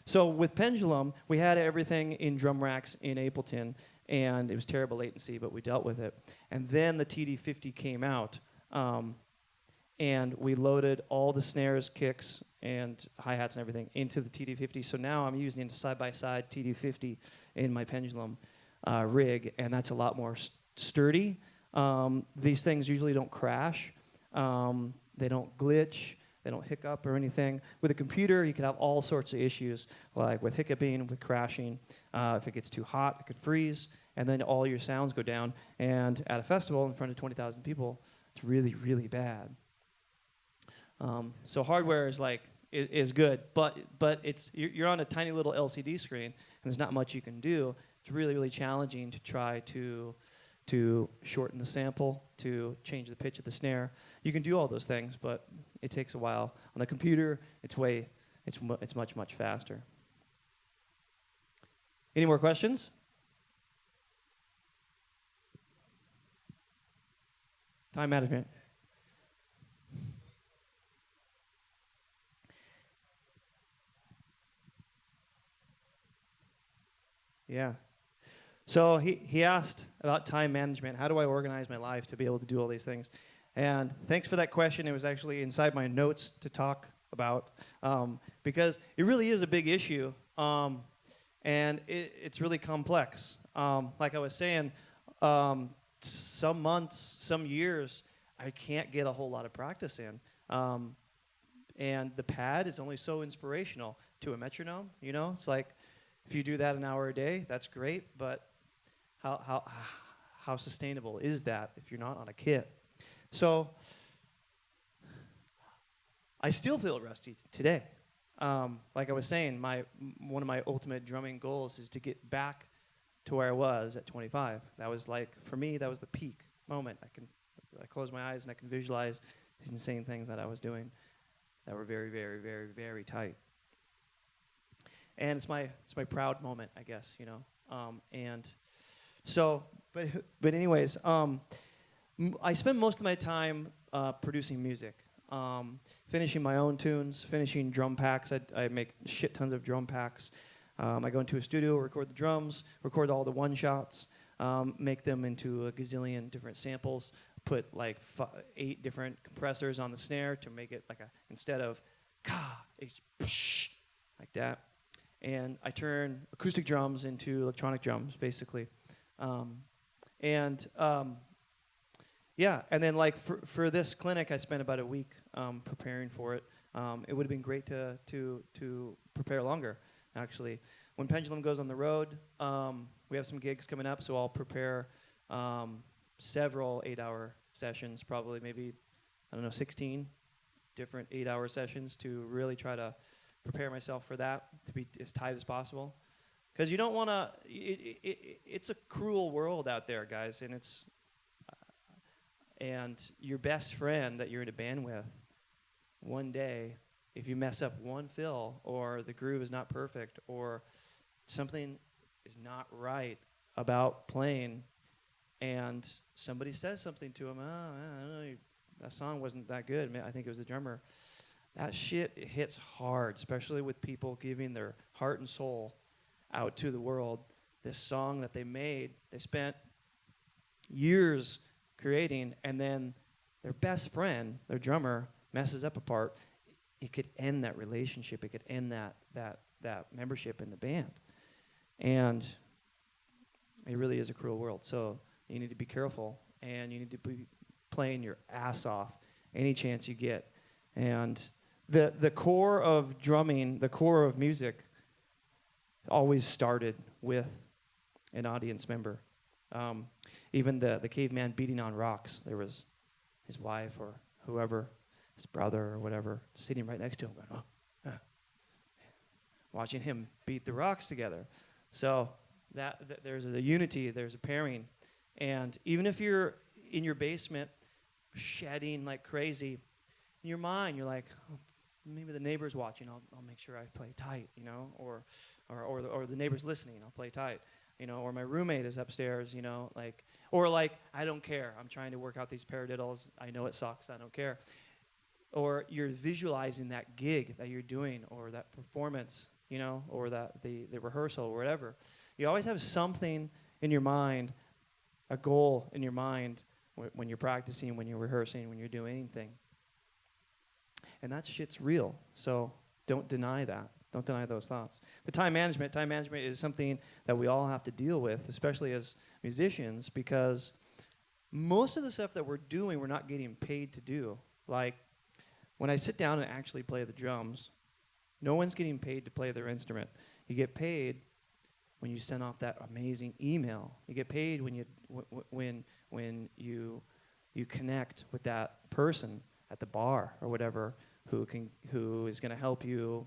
S3: So with Pendulum, we had everything in drum racks in Ableton, and it was terrible latency, but we dealt with it. And then the TD50 came out, and we loaded all the snares, kicks, and hi-hats and everything into the TD50. So now I'm using a side-by-side TD50 in my Pendulum rig, and that's a lot more sturdy. These things usually don't crash. They don't glitch. They don't hiccup or anything. With a computer, you can have all sorts of issues, like with hiccuping, with crashing. If it gets too hot, it could freeze, and then all your sounds go down. And at a festival in front of 20,000 people, it's really, really bad. So hardware is good, but you're on a tiny little LCD screen, and there's not much you can do. It's really, really challenging to try to shorten the sample, to change the pitch of the snare. You can do all those things, but it takes a while. On the computer, it's much, much faster. Any more questions? Time management. Yeah. So he asked about time management. How do I organize my life to be able to do all these things? And thanks for that question. It was actually inside my notes to talk about, because it really is a big issue, and it's really complex. Like I was saying, some months, some years, I can't get a whole lot of practice in. And the pad is only so inspirational to a metronome. You know, it's like if you do that an hour a day, that's great, but how sustainable is that if you're not on a kit? So I still feel rusty today. Like I was saying, one of my ultimate drumming goals is to get back to where I was at 25. That was for me, that was the peak moment. I close my eyes and I can visualize these insane things that I was doing that were very, very, very, very tight. And it's my proud moment, I guess, you know. And so, but anyways, I spend most of my time producing music, finishing my own tunes, finishing drum packs. I make shit tons of drum packs. I go into a studio, record the drums, record all the one-shots, make them into a gazillion different samples, put like 8 different compressors on the snare to make it like instead of ka, it's psh, like that. And I turn acoustic drums into electronic drums, basically. Yeah, and then like for this clinic, I spent about a week preparing for it. It would have been great to prepare longer, actually. When Pendulum goes on the road, we have some gigs coming up, so I'll prepare several 8-hour sessions, probably maybe, 16 different 8-hour sessions to really try to prepare myself for that, to be as tight as possible. Because you don't want to, it's a cruel world out there, guys, and and your best friend that you're in a band with, one day, if you mess up one fill, or the groove is not perfect, or something is not right about playing, and somebody says something to him, I don't know, that song wasn't that good, I think it was the drummer. That shit hits hard, especially with people giving their heart and soul out to the world. This song that they made, they spent years creating, and then their best friend, their drummer, messes up a part. It could end that relationship. It could end that membership in the band. And it really is a cruel world. So you need to be careful, and you need to be playing your ass off any chance you get. And the core of drumming, the core of music, always started with an audience member. Even the caveman beating on rocks, there was his wife or whoever, his brother or whatever, sitting right next to him, going, watching him beat the rocks together. So that there's a unity, there's a pairing. And even if you're in your basement shedding like crazy, in your mind you're like, maybe the neighbor's watching, I'll make sure I play tight, or the neighbor's listening, I'll play tight, or my roommate is upstairs, or I don't care, I'm trying to work out these paradiddles, I know it sucks, I don't care. Or you're visualizing that gig that you're doing, or that performance, or that the rehearsal, or whatever. You always have something in your mind, a goal in your mind when you're practicing, when you're rehearsing, when you're doing anything. And that shit's real, so don't deny that. Don't deny those thoughts. But time management is something that we all have to deal with, especially as musicians, because most of the stuff that we're doing, we're not getting paid to do. Like, when I sit down and actually play the drums, no one's getting paid to play their instrument. You get paid when you send off that amazing email. You get paid when you connect with that person at the bar or whatever who is going to help you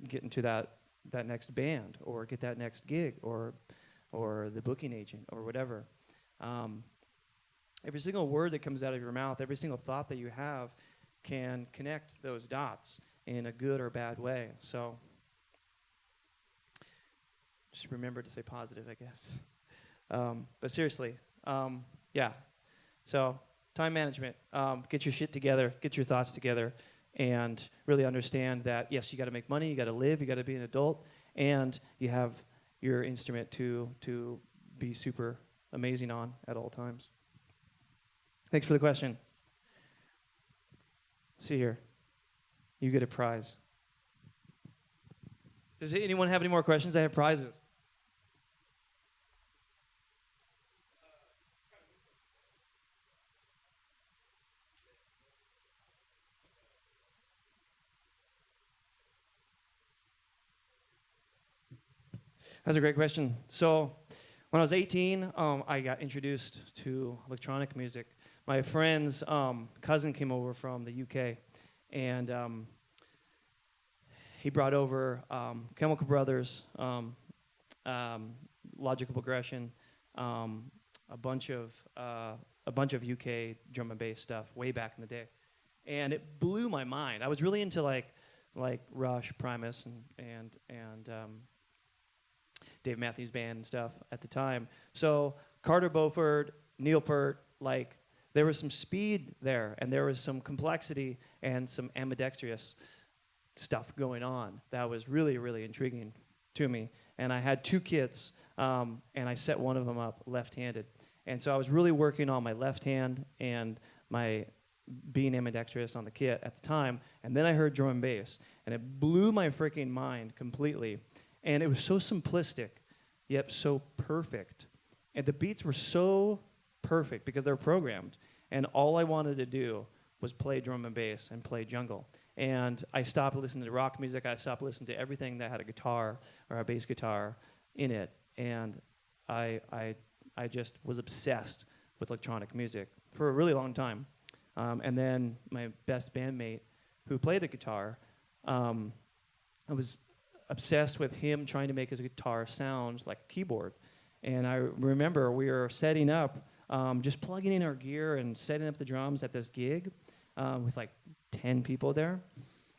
S3: get into that next band or get that next gig or the booking agent or whatever. Every single word that comes out of your mouth, every single thought that you have can connect those dots in a good or bad way. So just remember to stay positive, I guess. But seriously, yeah. So time management, get your shit together, get your thoughts together, and really understand that, yes, you got to make money, you got to live, you got to be an adult, and you have your instrument to be super amazing on at all times. Thanks for the question. See here. You get a prize. Does anyone have any more questions? I have prizes. That's a great question. So when I was 18, I got introduced to electronic music. My friend's cousin came over from the UK, and he brought over Chemical Brothers, Logical Progression, a bunch of UK drum and bass stuff way back in the day, and it blew my mind. I was really into like Rush, Primus, and Dave Matthews Band and stuff at the time. So Carter Beauford, Neil Peart, there was some speed there, and there was some complexity and some ambidextrous stuff going on that was really, really intriguing to me. And I had two kits and I set one of them up left-handed. And so I was really working on my left hand and my being ambidextrous on the kit at the time, and then I heard drum and bass, and it blew my freaking mind completely. And it was so simplistic, yet so perfect. And the beats were so perfect because they were programmed, and all I wanted to do was play drum and bass and play jungle. And I stopped listening to rock music. I stopped listening to everything that had a guitar or a bass guitar in it, and I just was obsessed with electronic music for a really long time. And then my best bandmate, who played the guitar, I was obsessed with him trying to make his guitar sound like a keyboard. And I remember we were setting up, just plugging in our gear and setting up the drums at this gig with like 10 people there.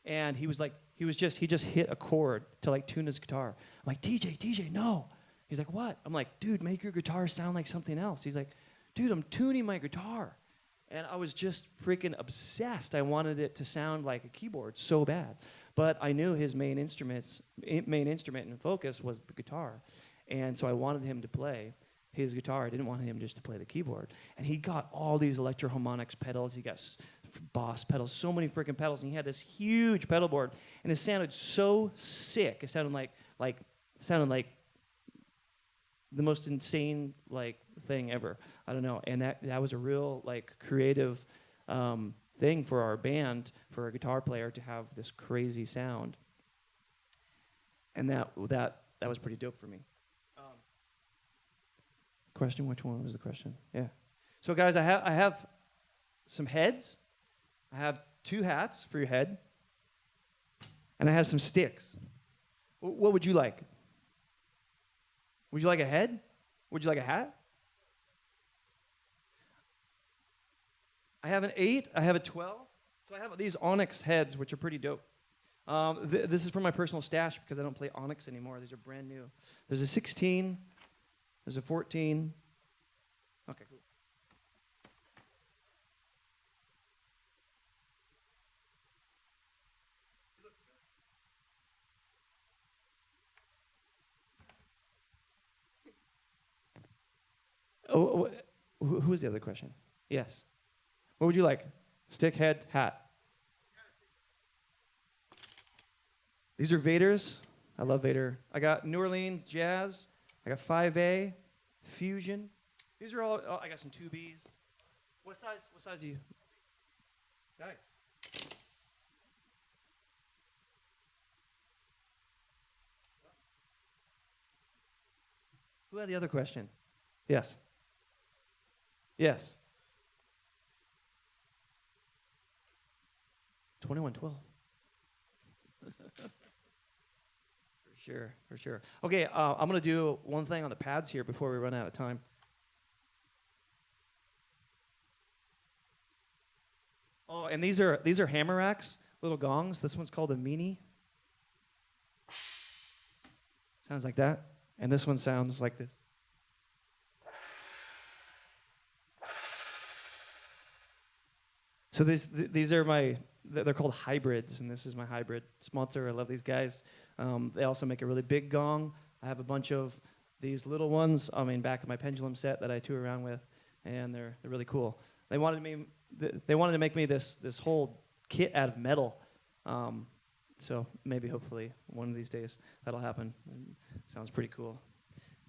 S3: And he just hit a chord to like tune his guitar. I'm like, DJ, no. He's like, what? I'm like, dude, make your guitar sound like something else. He's like, dude, I'm tuning my guitar. And I was just freaking obsessed. I wanted it to sound like a keyboard so bad. But I knew his main instrument and focus was the guitar. And so I wanted him to play his guitar. I didn't want him just to play the keyboard. And he got all these electro-harmonics pedals. He got Boss pedals, so many freaking pedals. And he had this huge pedal board. And it sounded so sick. It sounded like the most insane thing ever. I don't know. And that was a real creative thing for our band, for a guitar player to have this crazy sound. And that was pretty dope for me. Question? Which one was the question? Yeah. So guys, I have some heads. I have 2 hats for your head. And I have some sticks. What would you like? Would you like a head? Would you like a hat? I have an 8. I have a 12. So I have these onyx heads, which are pretty dope. This is from my personal stash because I don't play onyx anymore. These are brand new. There's a 16. There's a 14. Okay, cool. Oh, who was the other question? Yes. What would you like? Stick, head, hat. These are Vader's. I love Vader. I got New Orleans Jazz. I got 5A, Fusion. These are all, I got some 2Bs. What size are you? Nice. Who had the other question? Yes. Yes. 2112. For sure. Okay, I'm going to do one thing on the pads here before we run out of time. Oh, and these are hammer racks, little gongs. This one's called a meanie. Sounds like that. And this one sounds like this. So these are they're called hybrids, and this is my hybrid sponsor. I love these guys. They also make a really big gong. I have a bunch of these little ones, back in my pendulum set that I tour around with, and they're really cool. They wanted to make me this whole kit out of metal. So maybe, hopefully, one of these days that'll happen. Sounds pretty cool.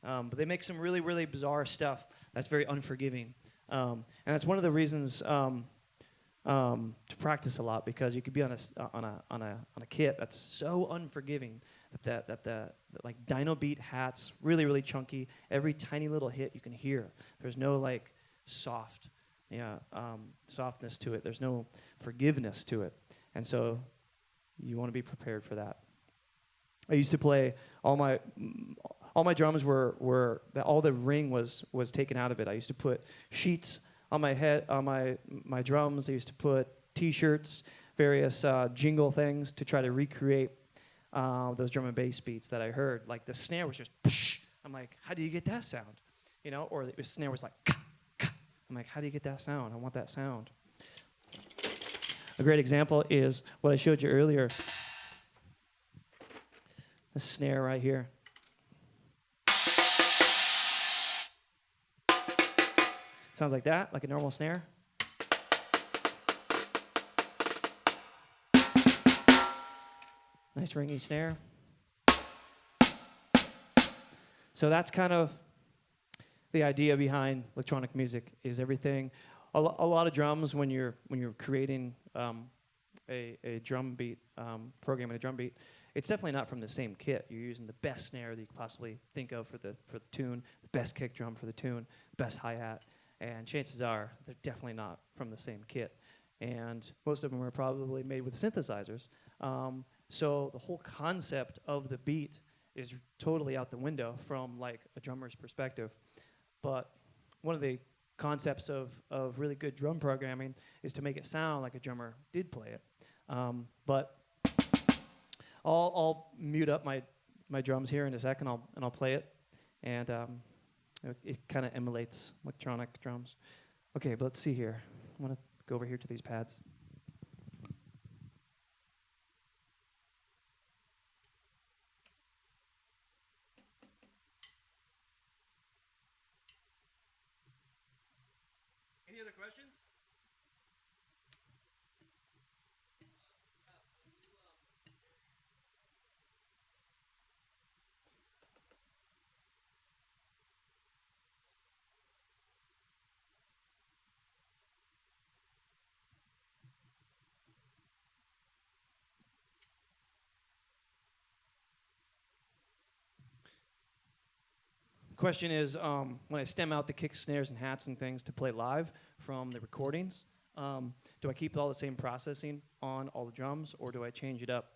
S3: But they make some really, really bizarre stuff that's very unforgiving. And that's one of the reasons to practice a lot, because you could be on a kit that's so unforgiving that like dyno beat hats, really, really chunky. Every tiny little hit you can hear. There's no softness to it. There's no forgiveness to it. And so you want to be prepared for that. I used to play all my drums were all the ring was taken out of it. I used to put sheets on my head, on my drums. I used to put T-shirts, various jingle things to try to recreate those drum and bass beats that I heard. Like the snare was just, psh. I'm like, how do you get that sound? Or the snare was like, ka, ka. I'm like, how do you get that sound? I want that sound. A great example is what I showed you earlier. The snare right here. Sounds like that, like a normal snare. Nice ringy snare. So that's kind of the idea behind electronic music, is everything. A lot of drums, when you're creating a drum beat, programming a drum beat, it's definitely not from the same kit. You're using the best snare that you could possibly think of for the tune, the best kick drum for the tune, the best hi-hat, and chances are they're definitely not from the same kit. And most of them are probably made with synthesizers. So the whole concept of the beat is totally out the window from like a drummer's perspective. But one of the concepts of really good drum programming is to make it sound like a drummer did play it. But I'll mute up my drums here in a second, and I'll play it, and it kind of emulates electronic drums. Okay, but let's see here. I'm gonna go over here to these pads. Any other questions? Question is, when I stem out the kicks, snares, and hats and things to play live from the recordings, do I keep all the same processing on all the drums, or do I change it up?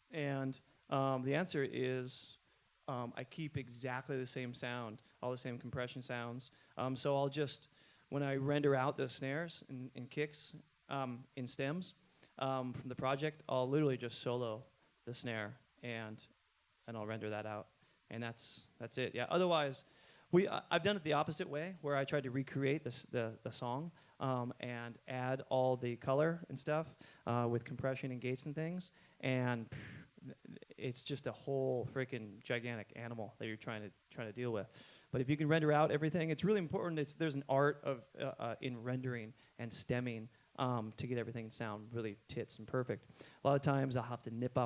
S3: And the answer is I keep exactly the same sound, all the same compression sounds. So I'll just, when I render out the snares and kicks in stems from the project, I'll literally just solo the snare and I'll render that out. And that's it. Yeah. Otherwise, I've done it the opposite way, where I tried to recreate the song and add all the color and stuff with compression and gates and things, and it's just a whole freaking gigantic animal that you're trying to deal with. But if you can render out everything, it's really important. There's an art of in rendering and stemming to get everything to sound really tits and perfect. A lot of times I'll have to nip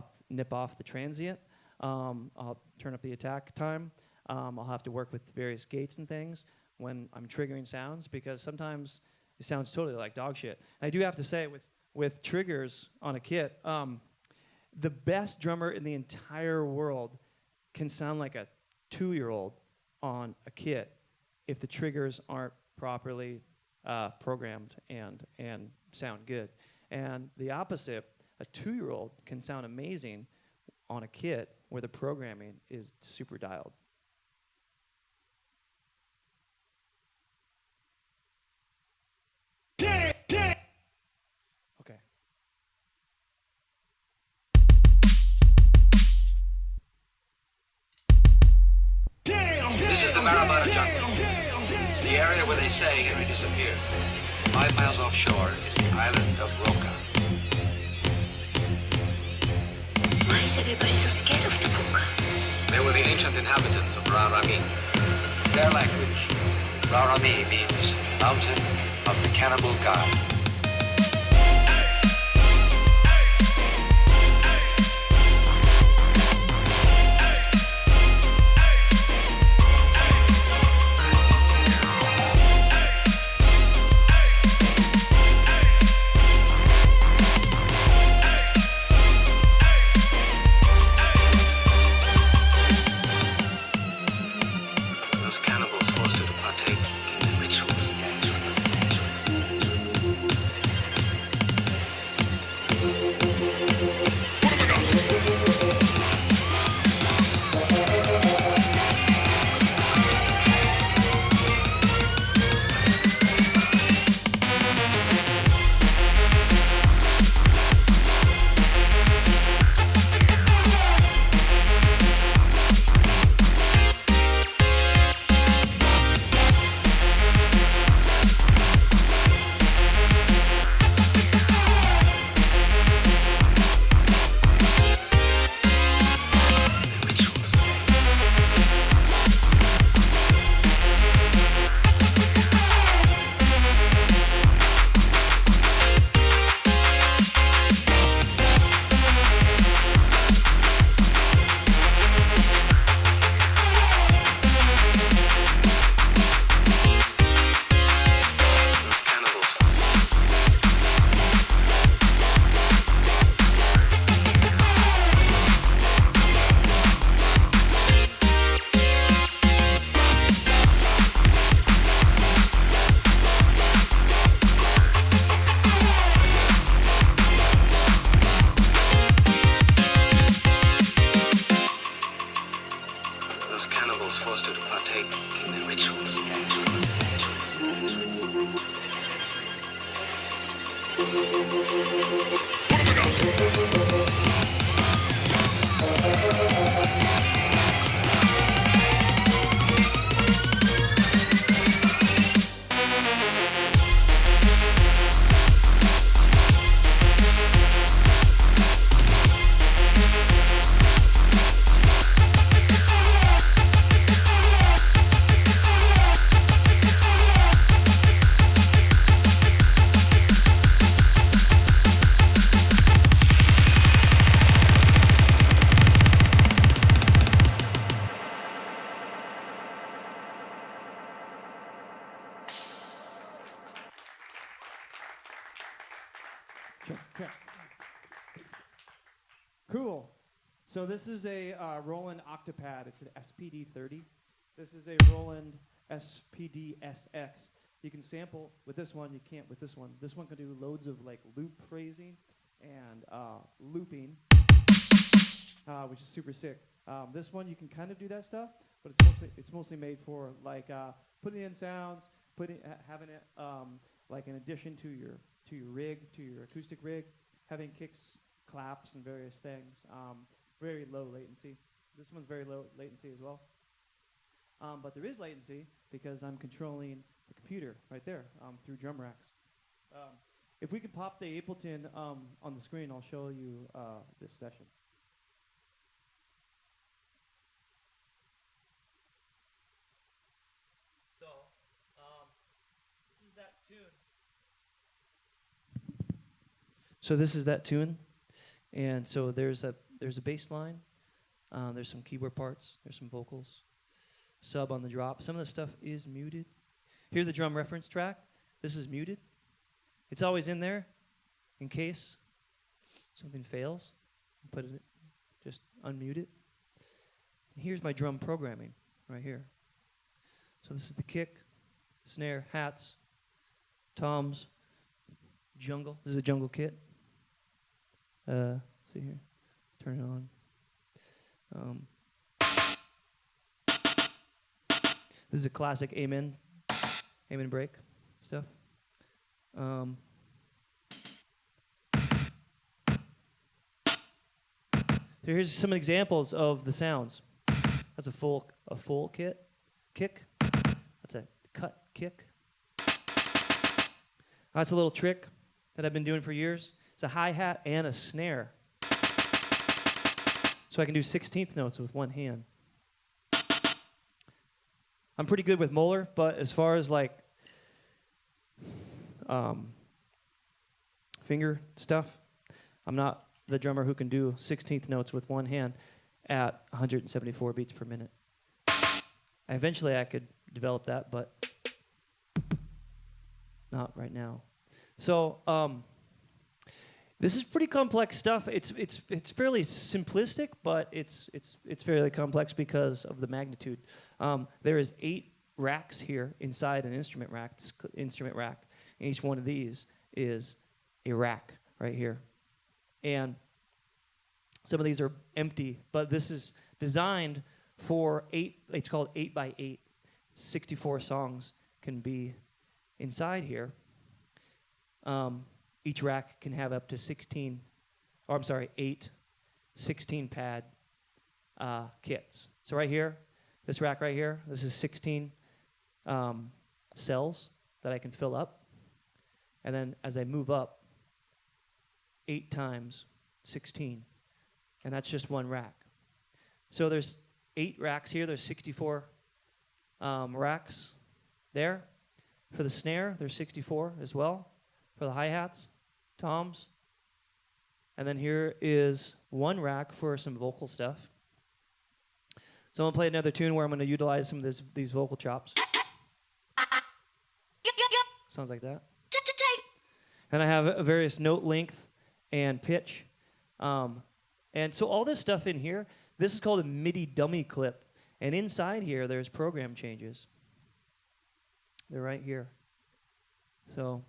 S3: off the transient. I'll turn up the attack time. I'll have to work with various gates and things when I'm triggering sounds, because sometimes it sounds totally like dog shit. And I do have to say, with triggers on a kit, the best drummer in the entire world can sound like a 2-year-old on a kit if the triggers aren't properly programmed and sound good. And the opposite, a 2-year-old can sound amazing on a kit where the programming is super dialed. Okay.
S2: This is the Marabara jungle. It's the area where they say Henry disappeared. 5 miles offshore is the island of Roka.
S4: Why is everybody so scared of the book?
S2: They were the ancient inhabitants of Rarami. Their language, Rarami, means mountain of the cannibal god. Those cannibals forced her to partake in the rituals.
S3: Okay. Cool. So this is a Roland Octopad. It's an SPD-30. This is a Roland SPD-SX. You can sample with this one. You can't with this one. This one can do loads of like loop phrasing and looping, which is super sick. This one you can kind of do that stuff, but it's mostly made for like putting in sounds, having it like in addition to your rig, to your acoustic rig, having kicks, claps, and various things. Very low latency. This one's very low latency as well. But there is latency because I'm controlling the computer right there through drum racks. If we could pop the Ableton on the screen, I'll show you this session. So, this is that tune. So this is that tune, and so there's a bass line, there's some keyboard parts, there's some vocals, sub on the drop. Some of the stuff is muted. Here's the drum reference track. This is muted. It's always in there in case something fails. Put it, just unmute it. And here's my drum programming right here. So this is the kick, snare, hats, toms, jungle. This is a jungle kit. See here, turn it on. This is a classic amen break stuff. So here's some examples of the sounds. That's a full kick. That's a cut kick. That's a little trick that I've been doing for years. It's a hi-hat and a snare. So I can do 16th notes with one hand. I'm pretty good with molar, but as far as like finger stuff, I'm not the drummer who can do 16th notes with one hand at 174 beats per minute. Eventually I could develop that, but not right now. So this is pretty complex stuff. It's fairly simplistic, but it's fairly complex because of the magnitude. There is 8 racks here inside an instrument rack. And each one of these is a rack right here. And some of these are empty, but this is designed for 8. It's called 8x8. 64 songs can be inside here. Each rack can have up to 8 16-pad kits. So right here, this rack right here, this is 16 cells that I can fill up. And then as I move up, 8 times 16. And that's just one rack. So there's 8 racks here. There's 64 racks there. For the snare, there's 64 as well. For the hi-hats, toms. And then here is one rack for some vocal stuff. So I'm going to play another tune where I'm going to utilize some of these vocal chops. Sounds like that. And I have a various note length and pitch. And so all this stuff in here, this is called a MIDI dummy clip. And inside here, there's program changes. They're right here. So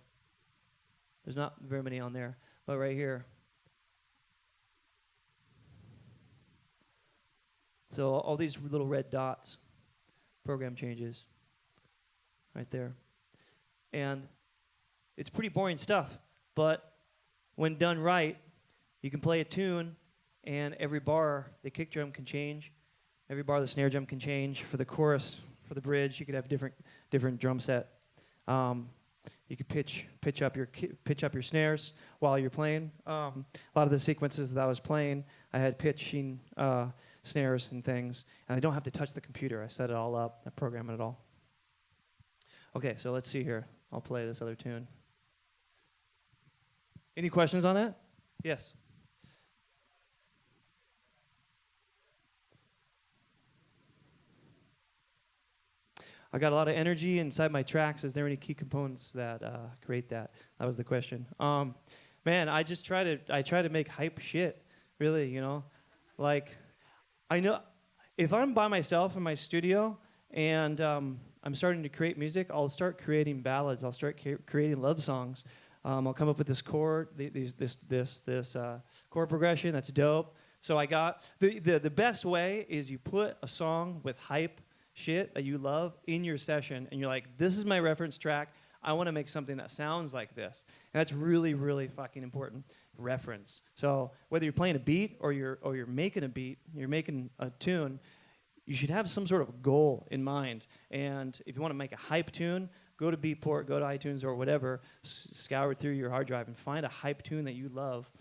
S3: there's not very many on there, but right here. So all these little red dots, program changes, right there. And it's pretty boring stuff, but when done right, you can play a tune, and every bar the kick drum can change, every bar the snare drum can change. For the chorus, for the bridge, you could have different drum set. You could pitch up your snares while you're playing. A lot of the sequences that I was playing, I had pitching snares and things, and I don't have to touch the computer. I set it all up. I program it all. Okay, so let's see here. I'll play this other tune. Any questions on that? Yes. I got a lot of energy inside my tracks. Is there any key components that create that? That was the question. Man, I try to make hype shit. Really, you know, like I know if I'm by myself in my studio and I'm starting to create music, I'll start creating ballads. I'll start creating love songs. I'll come up with this chord, this chord progression that's dope. So I got the best way is you put a song with hype shit that you love in your session, and you're like, this is my reference track. I want to make something that sounds like this, and that's really, really fucking important. Reference. So whether you're playing a beat or you're making a beat, you're making a tune, you should have some sort of goal in mind. And if you want to make a hype tune, go to Beatport, go to iTunes or whatever, scour through your hard drive and find a hype tune that you love,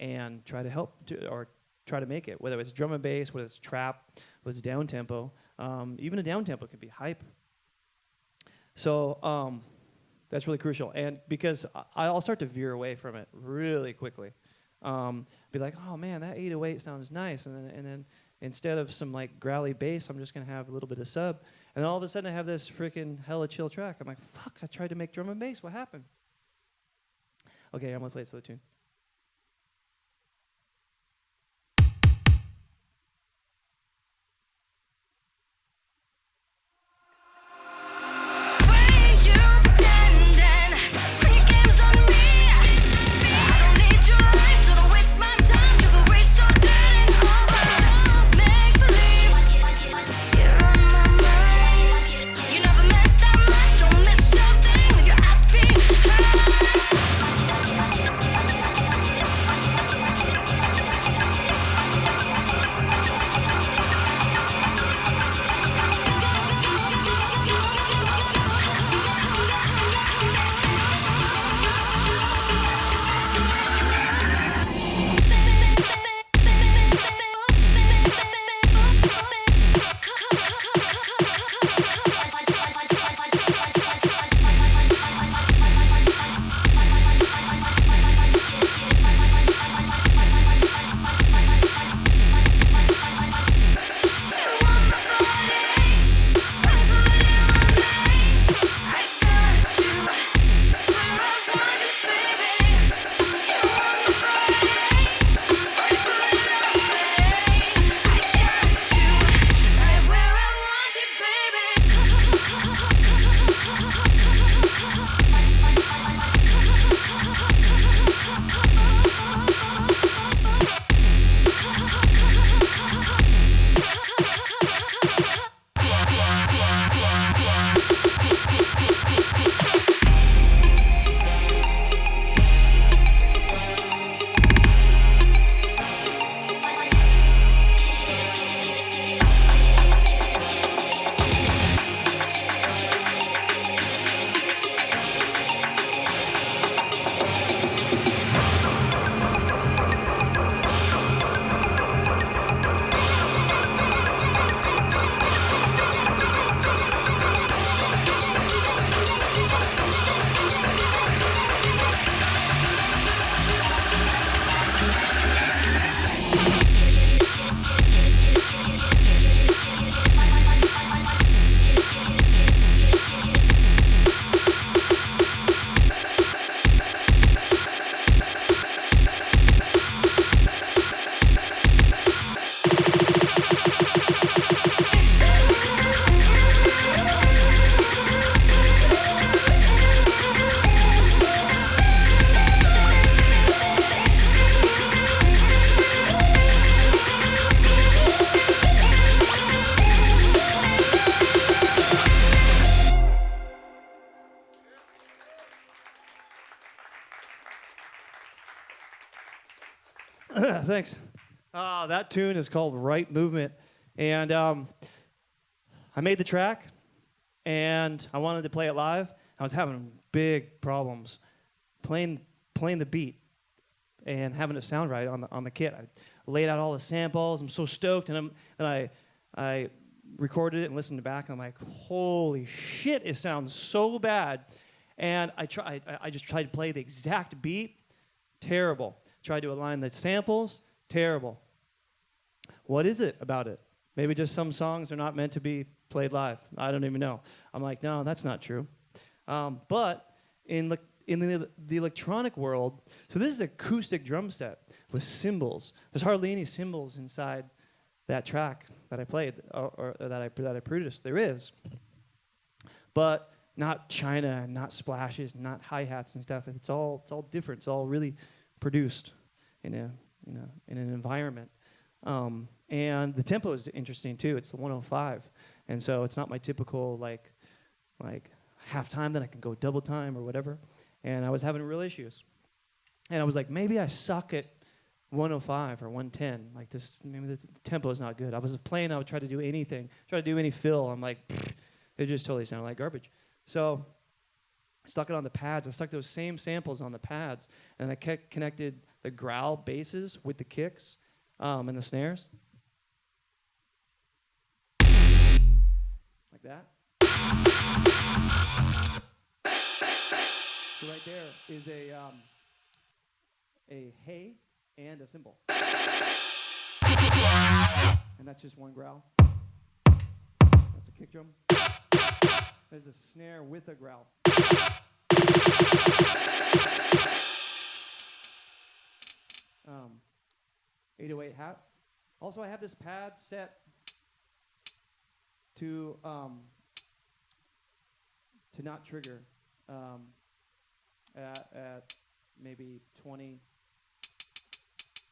S3: and try to make it. Whether it's drum and bass, whether it's trap, whether it's down tempo, even a down tempo can be hype. So that's really crucial. And because I'll start to veer away from it really quickly, be like, oh man, that 808 sounds nice, and then instead of some like growly bass, I'm just gonna have a little bit of sub, and then all of a sudden I have this freaking hella chill track. I'm like, fuck, I tried to make drum and bass. What happened? Okay, I'm gonna play this other tune. Thanks. That tune is called Right Movement. And I made the track, and I wanted to play it live. I was having big problems playing the beat and having it sound right on the kit. I laid out all the samples. I'm so stoked, and I recorded it and listened back, and I'm like, holy shit, it sounds so bad. And I just tried to play the exact beat. Terrible. Tried to align the samples. Terrible. What is it about it? Maybe just some songs are not meant to be played live. I don't even know. I'm like, no, that's not true. But in the electronic world, so this is an acoustic drum set with cymbals. There's hardly any cymbals inside that track that I played or that I produced. There is, but not China, not splashes, not hi-hats and stuff. It's all different. It's all really produced in an environment. And the tempo is interesting too. It's the 105, and so it's not my typical like half time that I can go double time or whatever. And I was having real issues, and I was like, maybe I suck at 105 or 110. Like this, maybe the tempo is not good. I was playing. I would try to do anything, try to do any fill. I'm like, it just totally sounded like garbage. So I stuck it on the pads. I stuck those same samples on the pads, and I connected the growl basses with the kicks and the snares. Like that. So right there is a hey and a cymbal. And that's just one growl. That's the kick drum. There's a snare with a growl. 808 hat. Also, I have this pad set to not trigger at maybe 20,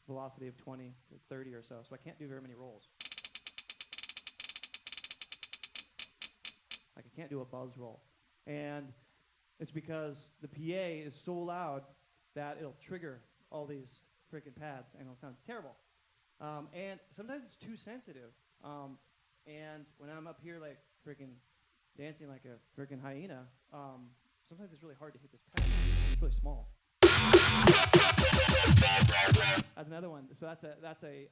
S3: velocity of 20 or 30 or so. So I can't do very many rolls. Like I can't do a buzz roll. And it's because the PA is so loud that it'll trigger all these freaking pads and it'll sound terrible. And sometimes it's too sensitive. And when I'm up here like freaking dancing like a freaking hyena, sometimes it's really hard to hit this pad. It's really small. That's another one. So that's a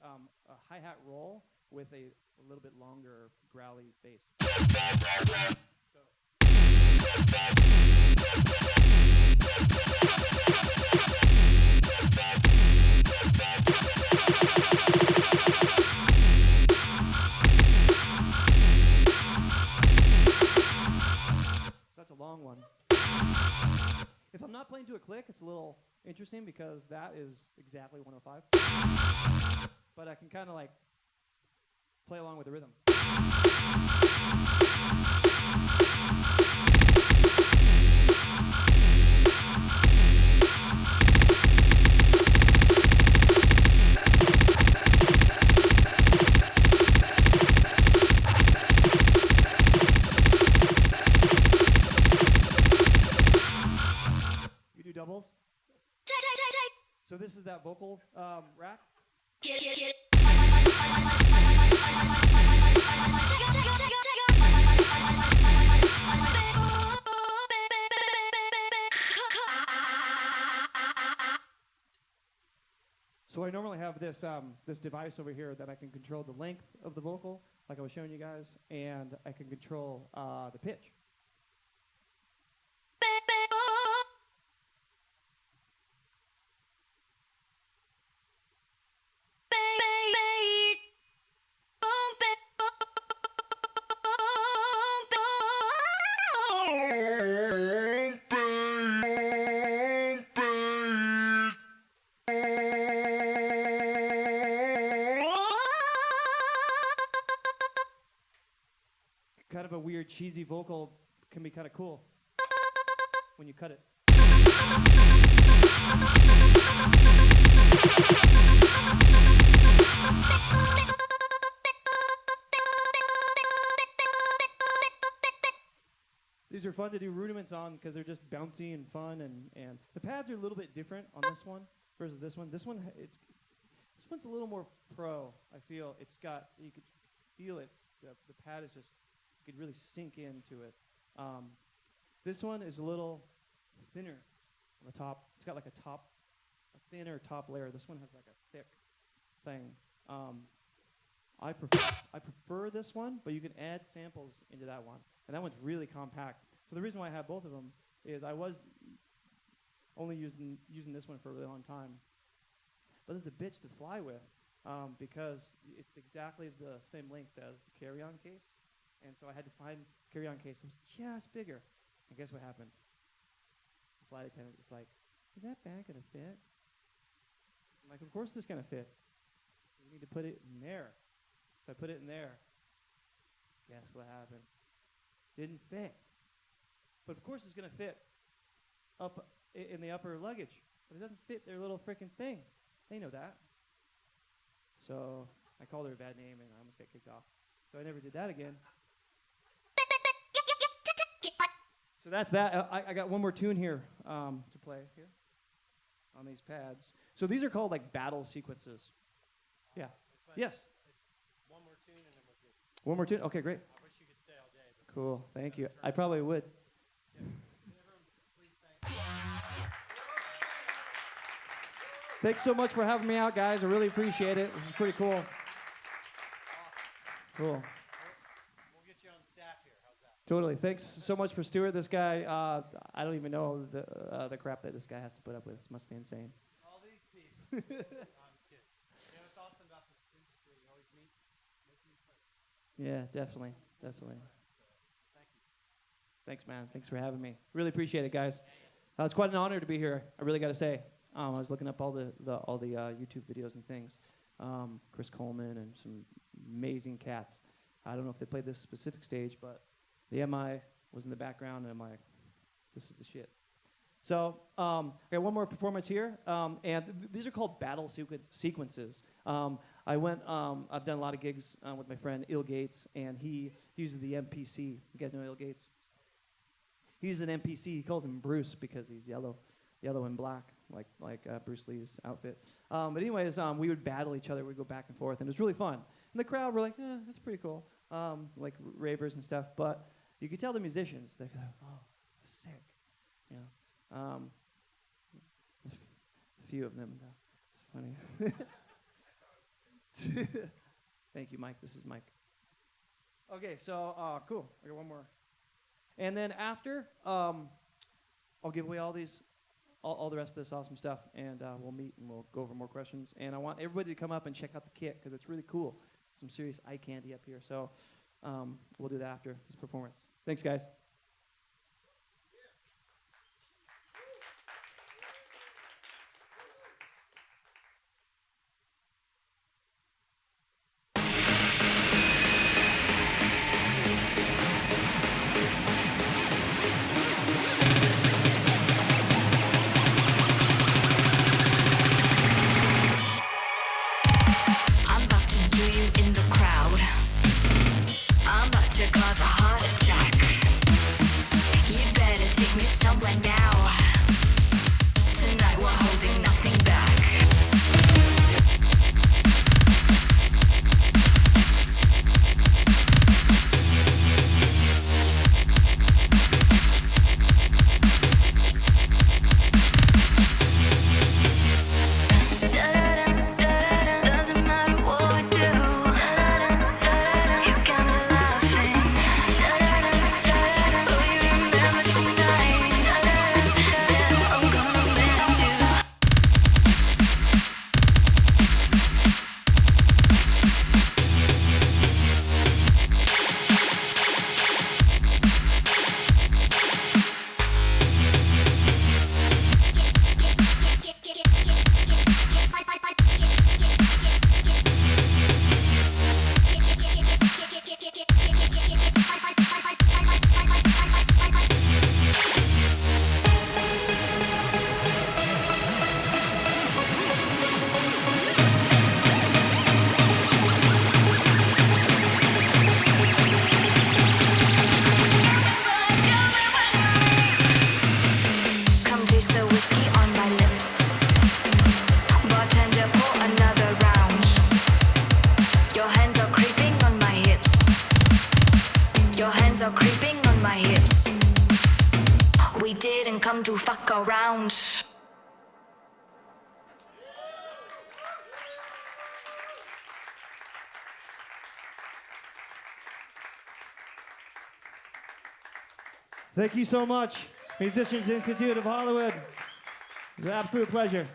S3: hi-hat roll with a little bit longer growly bass. So. That's a long one. If I'm not playing to a click, it's a little interesting because that is exactly 105. But I can kind of like play along with the rhythm. Doubles. So this is that vocal rack. So I normally have this this device over here that I can control the length of the vocal, like I was showing you guys, and I can control the pitch. Kind of a weird, cheesy vocal can be kind of cool when you cut it. These are fun to do rudiments on because they're just bouncy and fun, and the pads are a little bit different on this one versus this one. This one, This one's a little more pro. I feel it's got, you could feel it. The pad is just, you could really sink into it. This one is a little thinner on the top. It's got like a thinner top layer. This one has like a thick thing. I prefer this one, but you can add samples into that one. And that one's really compact. So the reason why I have both of them is I was only using this one for a really long time. But this is a bitch to fly with because it's exactly the same length as the carry-on case. And so I had to find a carry-on case that was just bigger. And guess what happened? The flight attendant was like, is that bag going to fit? I'm like, of course it's going to fit. We need to put it in there. So I put it in there. Guess what happened? Didn't fit. But of course it's going to fit up in the upper luggage. But it doesn't fit their little freaking thing. They know that. So I called her a bad name and I almost got kicked off. So I never did that again. So that's that. I got one more tune here to play here on these pads. So these are called like battle sequences. Yeah. Yes.
S1: One more tune and then we're good.
S3: One more tune? Okay, great.
S1: I wish you could stay all day. But
S3: Cool. Thank you. I probably would. Thanks so much for having me out, guys. I really appreciate it. This is pretty cool. Cool.
S1: We'll get you on staff here. How's that?
S3: Totally. Thanks so much for Stuart. This guy, I don't even know the crap that this guy has to put up with. This must be insane.
S1: All these people. No, I'm just kidding. You know, it's awesome about this industry. You always meet new friends.
S3: Yeah, definitely. Definitely.
S1: Thank you.
S3: Thanks, man. Thanks for having me. Really appreciate it, guys. It's quite an honor to be here. I really got to say. I was looking up all the YouTube videos and things. Chris Coleman and some amazing cats. I don't know if they played this specific stage, but the MI was in the background, and I'm like, this is the shit. So I got one more performance here, and these are called battle sequences. I've done a lot of gigs with my friend Il Gates, and he uses the MPC. You guys know Il Gates? He uses an MPC. He calls him Bruce because he's yellow and black, like Bruce Lee's outfit. But anyways, we would battle each other. We'd go back and forth, and it was really fun. And the crowd were like, that's pretty cool, like ravers and stuff. But you could tell the musicians, they're like, oh, sick. You know, a few of them, though. It's funny. Thank you, Mike. This is Mike. Okay, so cool. I got one more. And then after, I'll give away all the rest of this awesome stuff, and we'll meet and we'll go over more questions. And I want everybody to come up and check out the kit because it's really cool. Some serious eye candy up here. So we'll do that after this performance. Thanks, guys.
S4: I'm about to do you in the crowd. I'm about to cause a heart attack. You better take me somewhere now. Tonight we're holding nothing back. Doesn't matter what we do. You got me laughing. Oh, you remember tonight. Damn, I'm gonna miss you. Come taste the whiskey on my lips. Bartender, pour another round. sounds.
S3: Thank you so much, Musicians Institute of Hollywood. It was an absolute pleasure.